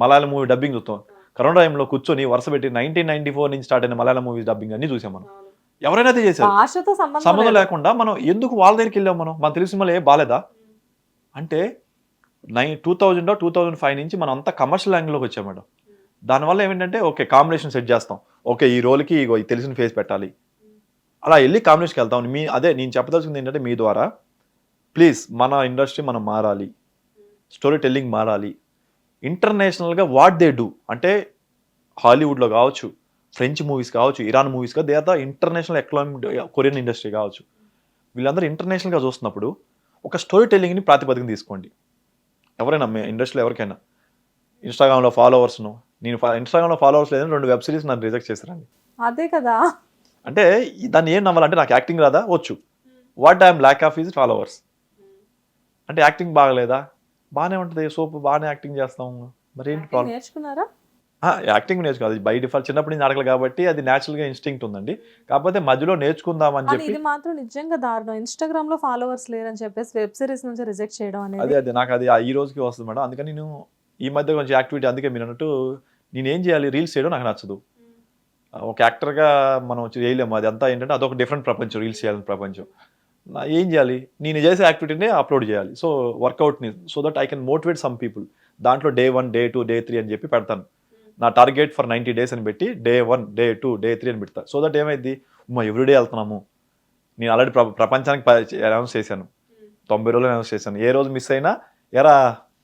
మలయాళం మూవీ డబ్బింగ్ చూస్తాం. కరోనా టైంలో కూర్చొని వరుస పెట్టి 1994 నుంచి స్టార్ట్ అయిన మలయాళం మూవీస్ డబ్బింగ్ అన్ని చూసాం మనం. ఎవరైనా అదే చేశారు, భాషతో సంబంధం సంబంధం లేకుండా. మనం ఎందుకు వాళ్ళ దగ్గరికి వెళ్ళాం? మన తెలుగు సినిమాలు ఏ బాలేదా అంటే 2005 నుంచి మనం అంతా కమర్షియల్ యాంగిల్లోకి వచ్చాం మేడం. దానివల్ల ఏమిటంటే ఓకే కాంబినేషన్ సెట్ చేస్తాం, ఓకే ఈ రోల్కి ఇగో ఈ తెలిసిన ఫేస్ పెట్టాలి, అలా వెళ్ళి కాంబినేషన్కి వెళ్తాం. అదే నేను చెప్పదలుచుకుంది ఏంటంటే మీ ద్వారా ప్లీజ్ మన ఇండస్ట్రీ మనం మారాలి, స్టోరీ టెల్లింగ్ మారాలి. ఇంటర్నేషనల్గా వాట్ దే డూ అంటే హాలీవుడ్లో కావచ్చు, ఫ్రెంచ్ మూవీస్ కావచ్చు, ఇరాన్ మూవీస్ కావచ్చు, they are the international economic Korean industry కావచ్చు, వీళ్ళందరూ ఇంటర్నేషనల్గా చూస్తున్నప్పుడు ఒక స్టోరీ టెల్లింగ్ని ప్రాతిపదికన తీసుకోండి. ఎవరైనా మీ ఇండస్ట్రీలో ఎవరికైనా ఇన్స్టాగ్రామ్లో ఫాలోవర్స్ను, నేను ఇన్స్టాగ్రామ్లో ఫాలోవర్స్ లేదని 2 వెబ్ సిరీస్ నన్ను రిజెక్ట్ చేశారండి. అదే కదా. అంటే దాన్ని ఏం నవ్వాలంటే నాకు యాక్టింగ్ రాదా, వచ్చు, what I'm lack of is followers. అంటే యాక్టింగ్ బాగలేదా, బాగానే ఉంటుంది, సోప్ బాగానే యాక్టింగ్ చేస్తాం, మరి ఏంటి ప్రాబ్లం? నేర్చుకున్నారా? యాక్టింగ్ నేర్చుకోవాలి, బై డిఫాల్ట్ చిన్నప్పటి నుంచి నాటకాలు కాబట్టి అది న్యాచురల్గా ఇన్స్టింక్ట్ ఉందండి. కాకపోతే మధ్యలో నేర్చుకుందామని కానీ చెప్పి ఇది మాత్రం నిజంగా దారుణం. ఇన్స్టాగ్రామ్ లో ఫాలోవర్స్ లేరని చెప్పేసి వెబ్ సిరీస్ నుంచి రిజెక్ట్ చేయడం అనేది. అదే నాకు అది ఈ రోజుకి వస్తుంది మేడం. అందుకని నేను ఈ మధ్య కొంచెం యాక్టివిటీ, అందుకే మీరు అన్నట్టు నేను ఏం చేయాలి, రీల్స్ చేయడం నాకు నచ్చదు. ఒక యాక్టర్గా మనం చేయలేము, అది అంతా ఏంటంటే అదొక డిఫరెంట్ ప్రపంచం, రీల్స్ చేయాలని ప్రపంచం. ఏం చేయాలి, నేను చేసే యాక్టివిటీనే అప్లోడ్ చేయాలి. సో వర్కౌట్ని, so that I can motivate some people. దాంట్లో Day 1, Day 2, Day 3 అని చెప్పి పెడతాను. నా టార్గెట్ ఫర్ 90 days అని పెట్టి Day 1, Day 2, Day 3 అని పెడతాను. సో దట్ ఏమైంది, ఎవ్రీడే వెళ్తున్నాము. నేను ఆల్రెడీ ప్రపంచానికి అనౌన్స్ చేశాను, 90 రోజులు అనౌన్స్ చేశాను. ఏ రోజు మిస్ అయినా ఎరా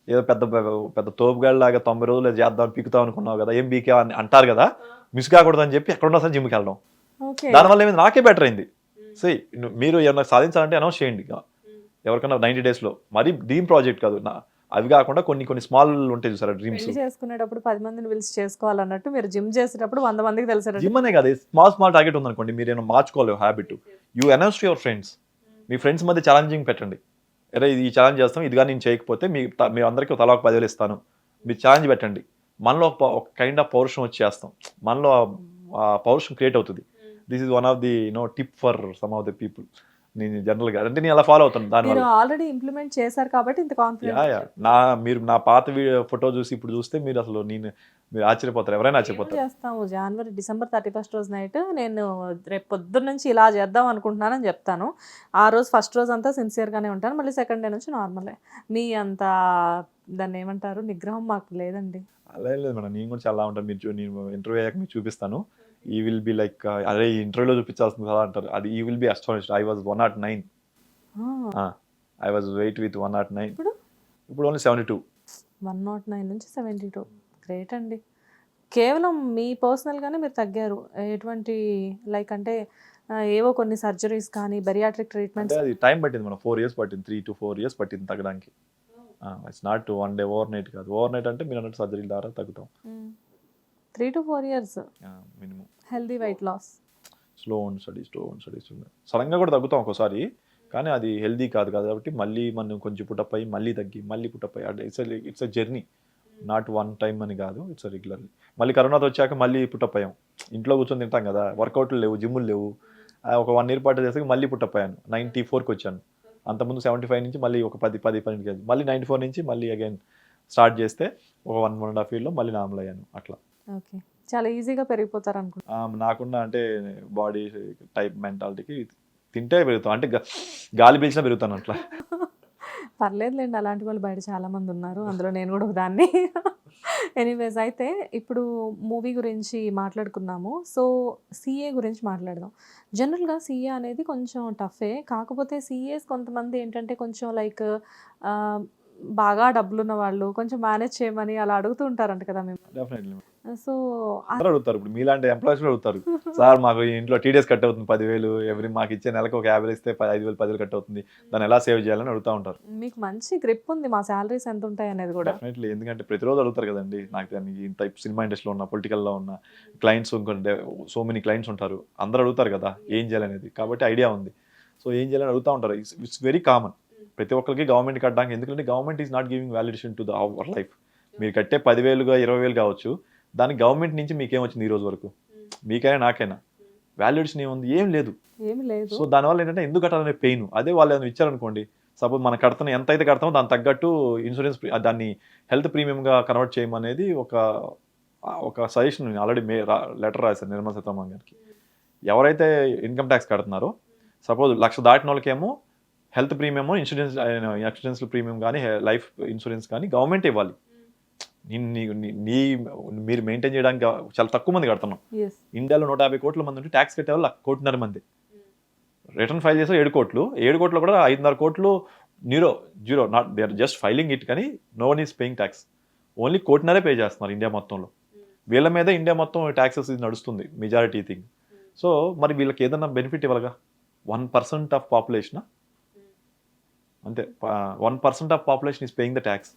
ఏదో పెద్ద తోపుగాళ్ళలాగా 90 రోజులు చేద్దాం పీకుతాం అనుకున్నావు కదా, ఏం పీకా అని అంటారు కదా, మిస్ కాకూడదని చెప్పి ఎక్కడున్నా సరే జిమ్కి వెళ్ళడం. దానివల్ల ఏమైంది, నాకే బెటర్ అయింది. సో మీరు ఏమన్నా సాధించాలంటే అనౌన్స్ చేయండి ఎవరికైనా 90 daysలో. మరి డ్రీమ్ ప్రాజెక్ట్ కాదు, అవి కాకుండా కొన్ని స్మాల్ ఉంటాయి చూసారా డ్రీమ్స్. చేసుకునేటప్పుడు 10 మందిని పిలిచి చేసుకోవాలన్నట్టు మీరు జిమ్ చేసేటప్పుడు 100 మందికి తెలిసారు. జిమ్ అనే కాదు, స్మాల్ టార్గెట్ ఉందనుకోండి, మీరు ఏమైనా మార్చుకోవాలి habit. You announce to your friends, me friends మధ్య ఛాలెంజింగ్ పెట్టండి. అరే ఇది ఈ ఛాలెంజ్ చేస్తాం, ఇదిగా నేను చేయకపోతే మీ అందరికీ తలా ఒక 10,000 ఇస్తాను, మీరు ఛాలెంజ్ పెట్టండి. మనలో ఒక కైండ్ ఆఫ్ పౌరుషం వచ్చి చేస్తాం, మనలో ఆ పౌరుషం క్రియేట్ అవుతుంది. This is one of the tip for some of the people. నేను జనరల్గా అంటే నేను అలా ఫాలో అవుతాను. దానివల్ల ఆల్రెడీ ఇంప్లిమెంట్ చేశారు కాబట్టి ఇంత కాన్ఫిడెంట్. మీరు నా పాత ఫోటో చూసి ఇప్పుడు చూస్తే మీరు అసలు మీరు ఆశ్చర్యపోతారు, ఎవరైనా ఆశ్చర్యపోతారు. చేస్తాము December 31 రోజు నైట్ నేను రేపు పొద్దున్న నుంచి ఇలా చేద్దాం అనుకుంటున్నానని చెప్తాను. ఆ రోజు ఫస్ట్ రోజు అంతా సిన్సియర్గానే ఉంటాను, మళ్ళీ సెకండ్ డే నుంచి నార్మలే. మీ అంత దాన్ని ఏమంటారు నిగ్రహం మాకు లేదండి. అలా లేదు మేడం, నేను కూడా చాలా ఉంటాను. నేను ఇంటర్వ్యూ అయ్యాక మీకు చూపిస్తాను. ఈ విల్ బి లైక్ అదే ఈ ఇంటర్వ్యూలో చూపించాల్సింది కదా అంటారు, అది ఈ will be astonished. I was 109. I was weight with 109. ఇప్పుడు ఓన్లీ 72. 109 నుంచి 72. గ్రేట్ అండి. కేవలం మీ పర్సనల్గానే మీరు తగ్గారు. ఎటువంటి లైక్ అంటే ఏవో కొన్ని సర్జరీస్ కానీ బెరియాట్రిక్ ట్రీట్మెంట్స్. అది టైం పట్టింది మనం, 4 years పట్టింది, 3 to 4 years పట్టింది తగ్గడానికి. It's not one day overnight కాదు. ఓవర్ నైట్ అంటే మీరు అన్నట్టు సర్జరీ ద్వారా తగ్గుతాం. 3 to 4 years minimum. Healthy weight loss. Slow and studies సడన్గా కూడా తగ్గుతాం ఒక్కోసారి, కానీ అది హెల్దీ కాదు కాబట్టి మళ్ళీ మనం కొంచెం పుటప్ అయ్యి మళ్ళీ తగ్గి మళ్ళీ పుటప్ అయ్యి, అంటే it's a journey, not one time అని కాదు, ఇట్స్ రెగ్యులర్లీ. మళ్ళీ కరోనాతో వచ్చాక మళ్ళీ పుటప్ అయ్యాం. ఇంట్లో కూర్చొని తింటాం కదా, వర్కౌట్లు లేవు, జిమ్ములు లేవు. ఒక 1 year పాటు చేసాక మళ్ళీ పుటప్ అయ్యాను, 94కి వచ్చాను. అంతకుముందు 75 నుంచి మళ్ళీ ఒక 10-12 కేజీ, మళ్ళీ 94 నుంచి మళ్ళీ అగైన్ స్టార్ట్ చేస్తే ఒక 1.5 yearలో మళ్ళీ నార్మల్ అయ్యాను. అట్లా ఓకే, చాలా ఈజీగా పెరిగిపోతారు అనుకుంటా. నాకున్న అంటే బాడీ టైప్ మెంటాలిటీకి తింటే పెరుగుతాం, అంటే గాలి పీల్చినా పెరుగుతాను అట్లా. పర్లేదులేండి, అలాంటి వాళ్ళు బయట చాలా మంది ఉన్నారు, అందులో నేను కూడా దాన్ని. ఎనీవేస్, అయితే ఇప్పుడు మూవీ గురించి మాట్లాడుకున్నాము. సో సిఏ గురించి మాట్లాడదాం. జనరల్గా సిఏ అనేది కొంచెం టఫే, కాకపోతే సిఏస్ కొంతమంది ఏంటంటే కొంచెం లైక్ బాగా డబ్బులున్న వాళ్ళు కొంచెం మేనేజ్ చేయమని అలా అడుగుతూ ఉంటారంట కదా మేము. డెఫినెట్లీ సో అందరూ అడుగుతారు. ఇప్పుడు మీలాంటి ఎంప్లాయీస్ కూడా అడుగుతారు. సార్ మాకు ఈ ఇంట్లో టీడీఎస్ కట్ అవుతుంది 10,000 ఎవ్రీ మాకు ఇచ్చే నెలకు ఒక 50 ఇస్తే 5,000 10,000 కట్ అవుతుంది. దాన్ని ఎలా సేవ్ చేయాలని అడుగుతూ ఉంటారు. మీకు మంచి గ్రిప్ ఉంది మా సాలరీస్ ఎంత ఉంటాయి అనేది కూడా. డెఫినెట్లీ ఎందుకంటే ప్రతిరోజు అడుగుతారు కదండి. నాకు దానికి ఇంత సినిమా ఇండస్ట్రీలో ఉన్న పొలిటికల్లో ఉన్న క్లయింట్స్ ఇంకొంటే సో మెనీ క్లయింట్స్ ఉంటారు. అందరూ అడుగుతారు కదా ఏం చేయాలనేది. కాబట్టి ఐడియా ఉంది. సో ఏం చేయాలని అడుగుతూ ఉంటారు. It's very common. ప్రతి ఒక్కరికి గవర్నమెంట్ కట్టడానికి, ఎందుకంటే government is not giving validation to the our life. మీరు కట్టే 10,000గా 20,000 కావచ్చు. దానికి గవర్నమెంట్ నుంచి మీకేమొచ్చింది ఈ రోజు వరకు? మీకైనా నాకైనా వాల్యుయేషన్ ఏముంది? ఏం లేదు. ఏమి లేదు. సో దానివల్ల ఏంటంటే ఎందుకు కట్టాలనే పెయిన్. అదే వాళ్ళు ఏమైనా ఇచ్చారనుకోండి, సపోజ్ మనం కడతాం ఎంత అయితే కడతామో దానికి తగ్గట్టు ఇన్సూరెన్స్ దాన్ని హెల్త్ ప్రీమియంగా కన్వర్ట్ చేయమనేది ఒక సజెషన్ నేను ఆల్రెడీ లెటర్ రాశాను నిర్మలా సీతారామన్ గారికి. ఎవరైతే ఇన్కమ్ ట్యాక్స్ కడుతున్నారో సపోజ్ 1,00,000 దాటిన వాళ్ళకేమో హెల్త్ ప్రీమియం, ఇన్సూరెన్స్ ప్రీమియం కానీ లైఫ్ ఇన్సూరెన్స్ కానీ గవర్నమెంట్ ఇవ్వాలి. మీరు మెయింటైన్ చేయడానికి చాలా తక్కువ మంది కడుతున్నాం. ఇండియాలో 150 కోట్ల మంది ఉంటే ట్యాక్స్ కట్టే వాళ్ళు 1.5 మంది. రిటర్న్ ఫైల్ చేసే 7 కోట్లు. 7 కోట్లు కూడా 5.5 కోట్లు zero not they are just filing it, కానీ no one is paying tax. Only 1.5 pay చేస్తున్నారు ఇండియా మొత్తంలో. వీళ్ళ మీద ఇండియా మొత్తం ట్యాక్సెస్ నడుస్తుంది మెజారిటీ థింగ్. సో మరి వీళ్ళకి ఏదైనా బెనిఫిట్ ఇవ్వాలిగా. 1% ఆఫ్ పాపులేషన్ అంతే. 1% of population is paying the tax.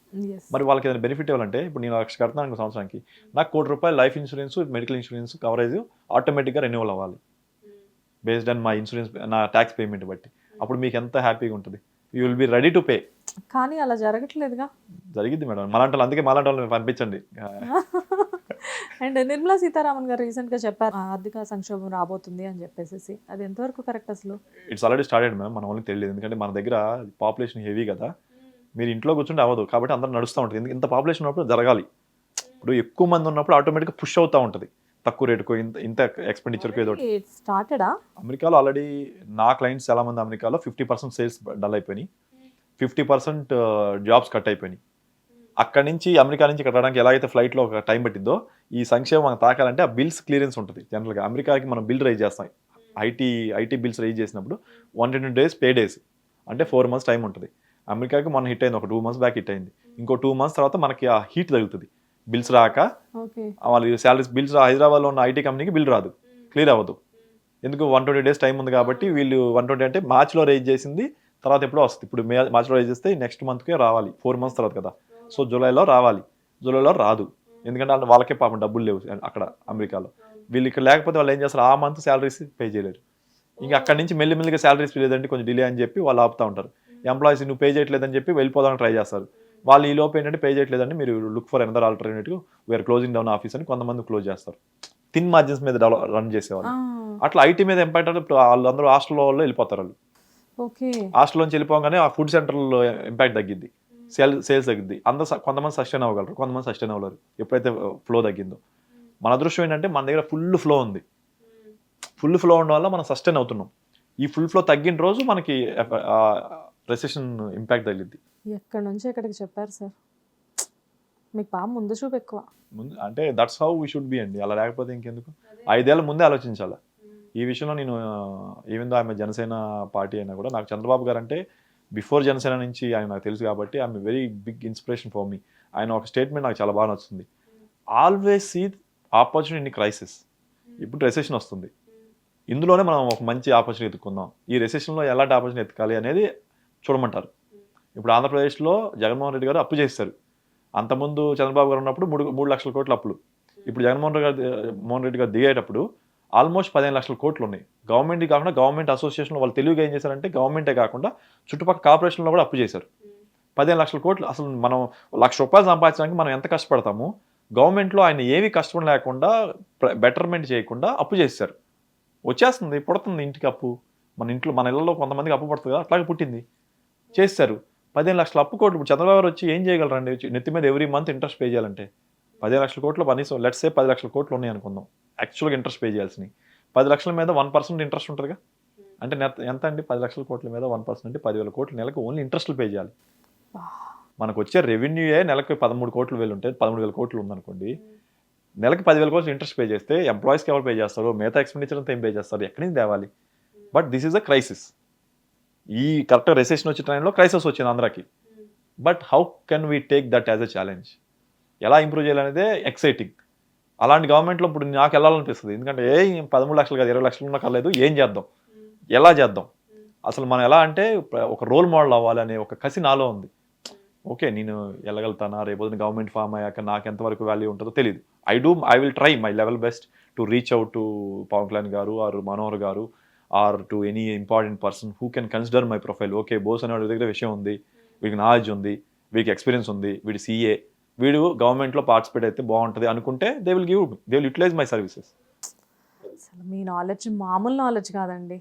మరి వాళ్ళకి ఏదైనా బెనిఫిట్ ఇవ్వాలంటే ఇప్పుడు నేను 1,00,000 కడుతున్నాను సంవత్సరానికి, నాకు ₹1,00,000 life insurance, medical insurance coverage ఆటోమేటిక్గా రెన్యువల్ అవ్వాలి బేస్డ్ ఆన్ మై ఇన్సూరెన్స్ నా ట్యాక్స్ పేమెంట్ బట్టి. అప్పుడు మీకు ఎంత హ్యాపీగా ఉంటుంది. You will be ready to pay. కానీ అలా జరగట్లేదుగా. జరిగింది మేడం. మలాంటి అందుకే మలాంటి వాళ్ళని పంపించండి. అండ్ నిర్మలా సీతారామన్ గారు రీసెంట్గా చెప్పారు ఆర్థిక సంక్షోభం రాబోతుంది అని చెప్పేసి. అది ఎంతవరకు కరెక్ట్ అసలు? It's already started ma'am. మన వాళ్ళకి తెలియదు. ఎందుకంటే మన దగ్గర పాపులేషన్ హెవీ కదా. మీరు ఇంట్లో కూర్చుంటే అవ్వదు. కాబట్టి అందరూ నడుస్తూ ఉంటుంది. ఇంత పాపులేషన్ ఉన్నప్పుడు జరగాలి. ఇప్పుడు ఎక్కువ మంది ఉన్నప్పుడు ఆటోమేటిక్గా పుష్ అవుతూ ఉంటుంది. తక్కువ రేటుకు ఇంత ఎక్స్పెండిచర్కు ఏదో స్టార్టెడా. అమెరికాలో ఆల్రెడీ నా క్లయింట్స్ చాలా మంది అమెరికాలో 50% సేల్స్ డల్ అయిపోయినాయి, 50% జాబ్స్ కట్ అయిపోయినాయి. అక్కడి నుంచి అమెరికా నుంచి కట్టడానికి ఎలా అయితే ఫ్లైట్లో ఒక టైం పట్టిందో, ఈ సంక్షేమం మనకు తాకాలంటే ఆ బిల్స్ క్లియరెన్స్ ఉంటుంది. జనరల్గా అమెరికాకి మనం బిల్ రైజ్ చేస్తాం. ఐటీ బిల్స్ రైజ్ చేసినప్పుడు 120 days పే డేస్ అంటే 4 months టైం ఉంటుంది. అమెరికాకి మనం హిట్ అయింది, ఒక 2 months బ్యాక్ హిట్ అయింది. ఇంకో 2 months తర్వాత మనకి ఆ హీట్ తగులుతుంది. బిల్స్ రాక వాళ్ళు శాలరీస్ బిల్స్ హైదరాబాద్లో ఉన్న ఐటీ కంపెనీకి బిల్ రాదు, క్లియర్ అవ్వదు. ఎందుకు? 120 days టైం ఉంది కాబట్టి వీళ్ళు 120 అంటే మార్చ్లో రైజ్ చేసింది తర్వాత ఎప్పుడో వస్తుంది. ఇప్పుడు మార్చ్లో రైజ్ చేస్తే నెక్స్ట్ మంత్కే రావాలి, 4 months తర్వాత కదా. సో జూలైలో రావాలి, జూలైలో రాదు. ఎందుకంటే వాళ్ళకే పాపం డబ్బులు లేవు అక్కడ అమెరికాలో. వీళ్ళు ఇక్కడ లేకపోతే వాళ్ళు ఏం చేస్తారు, ఆ మంత్ శాలరీస్ పే చేయలేరు. ఇంకా అక్కడి నుంచి మెల్లిమెల్లిగా శాలరీస్ లేదంటే కొంచెం డిలే అని చెప్పి వాళ్ళు ఆపుతూ ఉంటారు. ఎంప్లాయీస్ నువ్వు పే చేయట్లేదని చెప్పి వెళ్ళిపోదామని ట్రై చేస్తారు. వాళ్ళు ఈ లోపు ఏంటంటే పే చేయట్లేదండి, మీరు look for another alternative, we are closing down office అని కొంతమంది క్లోజ్ చేస్తారు. థిన్ మార్జిన్స్ మీద రన్ చేసేవాళ్ళు. అట్లా ఐటీ మీద ఇంపాక్ట్ అంటే ఇప్పుడు వాళ్ళందరూ హాస్టల్లో వాళ్ళు వెళ్ళిపోతారు. వాళ్ళు హాస్టల్ నుంచి వెళ్ళిపోగానే ఆ ఫుడ్ సెంటర్లో ఇంపాక్ట్ తగ్గిద్ది, సేల్స్ తగ్గిద్ది. కొంతమంది సస్టైన్ అవ్వగలరు, కొంతమంది సస్టైన్ అవ్వలేరు ఎప్పుడైతే ఫ్లో తగ్గిందో. మన అదృష్టం ఏంటంటే మన దగ్గర ఫుల్ ఫ్లో ఉంది. ఫుల్ ఫ్లో ఉండడం వల్ల మనం సస్టైన్ అవుతున్నాం. ఈ ఫుల్ ఫ్లో తగ్గిన రోజు మనకి రెసెషన్ ఇంపాక్ట్ తగిలిద్ది. ఎక్కడి నుంచి ఎక్కడికి చెప్పారు సార్, మీకు బాగా ముందు చూపు ఎక్కువ. అంటే that's how we should be అండి. అలా లేకపోతే ఇంకెందుకు? 5 ఏళ్ళ ముందే ఆలోచించాలి ఈ విషయంలో. నేను ఈవెన్ దో ఆమె జనసేన పార్టీ అయినా కూడా నాకు చంద్రబాబు గారు అంటే బిఫోర్ జనసేన నుంచి ఆయన నాకు తెలుసు కాబట్టి I'm very big inspiration for me. ఆయన ఒక స్టేట్మెంట్ నాకు చాలా బాగా నచ్చుతుంది. Always see opportunity in crisis. ఇప్పుడు రెసెషన్ వస్తుంది, ఇందులోనే మనం ఒక మంచి ఆపర్చునిటీ ఎత్తుకుందాం. ఈ రెసెషన్లో ఎలాంటి ఆపర్చునిటీ ఎత్తుకాలి అనేది చూడమంటారు. ఇప్పుడు ఆంధ్రప్రదేశ్లో జగన్మోహన్ రెడ్డి గారు అప్పు చేస్తారు. అంతకుముందు చంద్రబాబు గారు ఉన్నప్పుడు 3 లక్షల కోట్ల అప్పులు. ఇప్పుడు జగన్మోహన్ రెడ్డి గారు దిగేటప్పుడు ఆల్మోస్ట్ 15 లక్షల కోట్లు ఉన్నాయి. గవర్నమెంట్ కాకుండా గవర్నమెంట్ అసోసియేషన్లో వాళ్ళు తెలివిగా ఏం చేశారంటే గవర్నమెంటే కాకుండా చుట్టుపక్కల కార్పొరేషన్లో కూడా అప్పు చేశారు. 15 లక్షల కోట్లు. అసలు మనం ₹1,00,000 సంపాదించడానికి మనం ఎంత కష్టపడతాము, గవర్నమెంట్లో ఆయన ఏమీ కష్టపడి లేకుండా బెటర్మెంట్ చేయకుండా అప్పు చేశారు. వచ్చేస్తుంది, పుడుతుంది ఇంటికి అప్పు. మన ఇళ్లలో కొంతమందికి అప్పు పడుతుంది కదా, అట్లాగే పుట్టింది. చేశారు 15 లక్షల అప్పు కోట్లు. ఇప్పుడు చంద్రబాబు గారు వచ్చి ఏం చేయగలరండి? నెత్తి మీద ఎవ్రీ మంత్ ఇంట్రెస్ట్ పే చేయాలంటే 15 లక్షల కోట్లు కనీసం లెట్స్ సే 10 లక్షల కోట్లు ఉన్నాయి అనుకుందాం యాక్చువల్గా ఇంట్రెస్ట్ పే చేయాల్సినవి. 10 లక్షల మీద 1% ఇంట్రెస్ట్ ఉంటుందిగా. అంటే ఎంత అండి? 10 లక్షల కోట్ల మీద 1% అంటే 10,000 కోట్లు నెలకు ఓన్లీ ఇంట్రెస్ట్లు పే చేయాలి. మనకు వచ్చే రెవెన్యూయే నెలకు 13 కోట్లు వేలు ఉంటే 13,000 కోట్లు ఉందనుకోండి, నెలకి 10,000 కోట్లు ఇంట్రెస్ట్ పే చేస్తే ఎంప్లాయీస్కి ఎవరు పే చేస్తారు? మిగతా ఎక్స్పెండిచర్ అంతా ఏం పే చేస్తారు? ఎక్కడి నుంచి తేవాలి? But this is a crisis. ఈ కరెక్ట్గా రెసెషన్ వచ్చే టైంలో క్రైసిస్ వచ్చింది అందరికీ. But how can we take that as a challenge, ఎలా ఇంప్రూవ్ చేయాలనేదే ఎక్సైటింగ్. అలాంటి గవర్నమెంట్లో ఇప్పుడు నాకు వెళ్ళాలనిపిస్తుంది, ఎందుకంటే 13 లక్షలు కాదు 20 లక్షలు ఉన్నా కాలేదు, ఏం చేద్దాం, ఎలా చేద్దాం, అసలు మనం ఎలా అంటే ఒక రోల్ మోడల్ అవ్వాలనే ఒక కసి నాలో ఉంది. ఓకే, నేను వెళ్ళగలుగుతానా, రేపు గవర్నమెంట్ ఫామ్ అయ్యాక నాకు ఎంతవరకు వాల్యూ ఉంటుందో తెలియదు. I will try my level best to reach out to Pavan Kalyan గారు ఆర్ మనోహర్ గారు or to any important person who can consider my profile. Okay, Bose అనే వాడి దగ్గర విషయం ఉంది, వీడికి నాలెడ్జ్ ఉంది, వీడికి ఎక్స్పీరియన్స్ ఉంది, వీడి సీఏ, వీడు గవర్నమెంట్లో పార్టిసిపేట్ అయితే బాగుంటుంది అనుకుంటే they will utilise my services. అసలు మీ నాలెడ్జ్ మామూలు నాలెడ్జ్ కాదండి.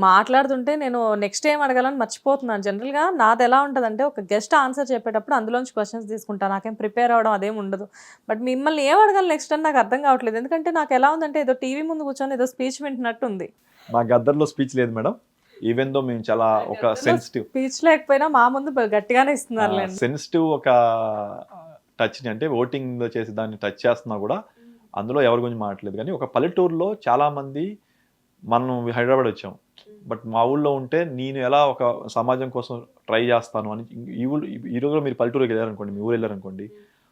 మాట్లాడుతుంటే నేను నెక్స్ట్ ఏం అడగాలని మర్చిపోతున్నాను. జనరల్గా నాది ఎలా ఉంటుందంటే ఒక గెస్ట్ ఆన్సర్ చెప్పేటప్పుడు అందులోంచి క్వశ్చన్స్ తీసుకుంటాను, నాకేం ప్రిపేర్ అవ్వడం అదేం ఉండదు. బట్ మిమ్మల్ని ఏం అడగాలి నెక్స్ట్ అని నాకు అర్థం కావట్లేదు. ఎందుకంటే నాకు ఎలా ఉందంటే ఏదో టీవీ ముందు కూర్చొని ఏదో స్పీచ్ వింటున్నట్టు ఉంది. మా గద్దర్లో స్పీచ్ లేదు మేడం, ఈవెన్ దో మేము చాలా ఒక సెన్సిటివ్, స్పీచ్ లేకపోయినా మా ముందు గట్టిగానే ఇస్తున్నారు. సెన్సిటివ్ ఒక టచ్ని, అంటే ఓటింగ్ చేసి దాన్ని టచ్ చేస్తున్నా కూడా అందులో ఎవరి గురించి మాట్లాడలేదు. కానీ ఒక పల్లెటూరులో చాలామంది, మనం హైదరాబాద్ వచ్చాం, బట్ మా ఊళ్ళో ఉంటే నేను ఎలా ఒక సమాజం కోసం ట్రై చేస్తాను అని, ఈ రోజులో మీరు పల్లెటూరుకి వెళ్ళారనుకోండి, మీ ఊరు వెళ్ళారనుకోండి,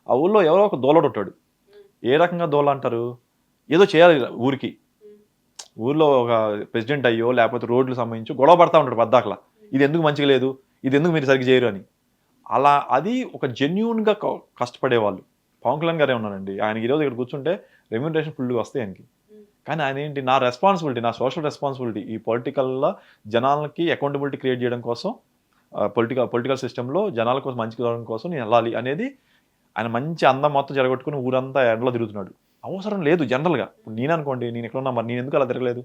ఆ ఊళ్ళో ఎవరో ఒక దోలడు ఉంటాడు. ఏ రకంగా దోల అంటారు, ఏదో చేయాలి ఊరికి, ఊర్లో ఒక ప్రెసిడెంట్ అయ్యో లేకపోతే రోడ్లు సంబంధించి గొడవ పడతా ఉంటాడు పద్దాకలా, ఇది ఎందుకు మంచిగా లేదు, ఇది ఎందుకు మీరు సరిగ్గా చేయరు అని. అలా అది ఒక జెన్యూన్గా కష్టపడేవాళ్ళు. పవన్ కళ్యాణ్ గారే ఉన్నారండి, ఆయనకి ఈరోజు ఇక్కడ కూర్చుంటే రెమ్యూనరేషన్ ఫుల్గా వస్తాయి ఆయనకి. కానీ ఆయన ఏంటి, నా రెస్పాన్సిబిలిటీ, నా సోషల్ రెస్పాన్సిబిలిటీ ఈ పొలిటికల్లో జనాలకి అకౌంటబిలిటీ క్రియేట్ చేయడం కోసం, పొలిటికల్ సిస్టంలో జనాల కోసం మంచి జరగడం కోసం నేను వెళ్ళాలి అనేది. ఆయన మంచి అందం మొత్తం జరగొట్టుకుని ఊరంతా ఎండలో తిరుగుతున్నాడు. అవసరం లేదు జనరల్గా. ఇప్పుడు నేను అనుకోండి, నేను ఎక్కడున్నా, మరి నేను ఎందుకు అలా తిరగలేదు,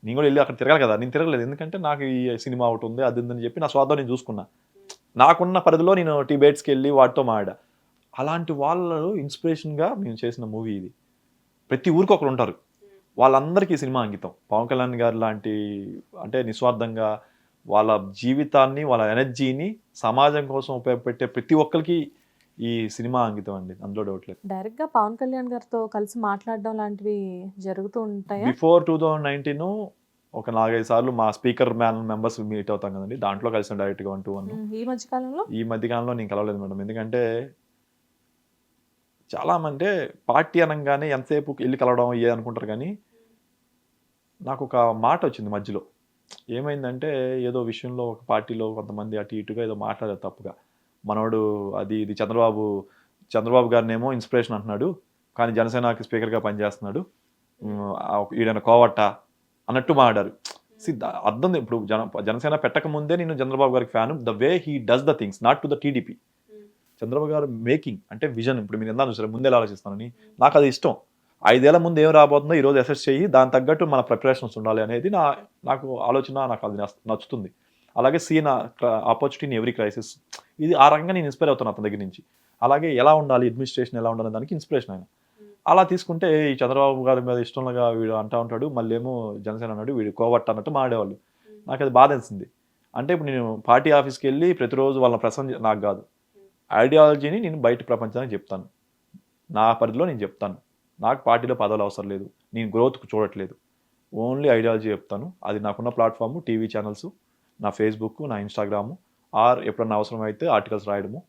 నేను కూడా వెళ్ళి అక్కడ తిరగాలి కదా, నేను తిరగలేదు ఎందుకంటే నాకు ఈ సినిమా ఒకటి ఉంది అది ఉందని చెప్పి నా స్వార్థం నేను చూసుకున్నా. నాకున్న పరిధిలో నేను డిబేట్స్కి వెళ్ళి వాటితో మాడా. అలాంటి వాళ్ళు ఇన్స్పిరేషన్గా మేము చేసిన మూవీ ఇది. ప్రతి ఊరికి ఒకరు ఉంటారు, వాళ్ళందరికీ సినిమా అంకితం. పవన్ కళ్యాణ్ గారు లాంటి, అంటే నిస్వార్థంగా వాళ్ళ జీవితాన్ని, వాళ్ళ ఎనర్జీని సమాజం కోసం ఉపయోగపెట్టే ప్రతి ఒక్కరికి ఈ సినిమా అంకితం అండి, అందులో డౌట్ లేదు. డైరెక్ట్గా పవన్ కళ్యాణ్ గారితో కలిసి మాట్లాడడం లాంటివి జరుగుతూ ఉంటాయా? బిఫోర్ 2019 ఒక 4-5 సార్లు మా స్పీకర్ మెంబర్స్ మీట్ అవుతాం కదండి, దాంట్లో కలిసాం డైరెక్ట్గా 1-to-1. ఈ మధ్యకాలంలో నేను కలవలేదు మేడం, ఎందుకంటే చాలా మంది పార్టీ అనగానే ఎంతసేపు వెళ్ళి కలవడం ఏ అనుకుంటారు. కానీ నాకు ఒక మాట వచ్చింది మధ్యలో, ఏమైందంటే ఏదో విషయంలో ఒక పార్టీలో కొంతమంది అటు ఇటుగా ఏదో మాట్లాడారు తప్పుగా. మనోడు అది ఇది చంద్రబాబు గారినేమో ఇన్స్పిరేషన్ అంటున్నాడు, కానీ జనసేనకి స్పీకర్గా పనిచేస్తున్నాడు, ఈడన కోవట్ట అన్నట్టు మాట్లాడారు. అర్థం ఇప్పుడు జనసేన పెట్టక ముందే నేను చంద్రబాబు గారికి fan, the way he does the things, not to the TDP. Chandrababu గారు మేకింగ్ అంటే విజన్, ఇప్పుడు మీరు ఎంత చూసారు ముందే ఆలోచిస్తానని, నాకు అది ఇష్టం. 5 ఏళ్ల ముందు ఏం రాబోతుందో ఈరోజు అసెస్ చేయి, దాని తగ్గట్టు మన ప్రిపరేషన్స్ ఉండాలి అనేది నాకు ఆలోచన, నాకు అది నచ్చుతుంది. అలాగే seen opportunity in every crisis, ఇది ఆ రకంగా నేను ఇన్స్పైర్ అవుతాను అతని దగ్గర నుంచి. అలాగే ఎలా ఉండాలి, అడ్మినిస్ట్రేషన్ ఎలా ఉండాలి దానికి ఇన్స్పిరేషన్ ఆయన. అలా తీసుకుంటే ఈ చంద్రబాబు గారి మీద ఇష్టంగా వీడు అంటూ ఉంటాడు, మళ్ళీ ఏమో జనసేన అన్నాడు, వీడు కోవట్ట అన్నట్టు మాడేవాళ్ళు. నాకు అది బాధ వేసింది. అంటే ఇప్పుడు నేను పార్టీ ఆఫీస్కి వెళ్ళి ప్రతిరోజు వాళ్ళ ప్రసంగం నాకు కాదు, ఐడియాలజీని నేను బయట ప్రపంచానికి చెప్తాను, నా పరిధిలో నేను చెప్తాను. నాకు పార్టీలో పదవులు అవసరం లేదు, నేను గ్రోత్కు చూడట్లేదు, ఓన్లీ ఐడియాలజీ చెప్తాను. అది నాకున్న ప్లాట్ఫామ్ టీవీ ఛానల్స్, నా ఫేస్బుక్, నా ఇన్స్టాగ్రాము, ఆర్ ఎప్పుడన్నా అవసరమైతే ఆర్టికల్స్ రాయడము.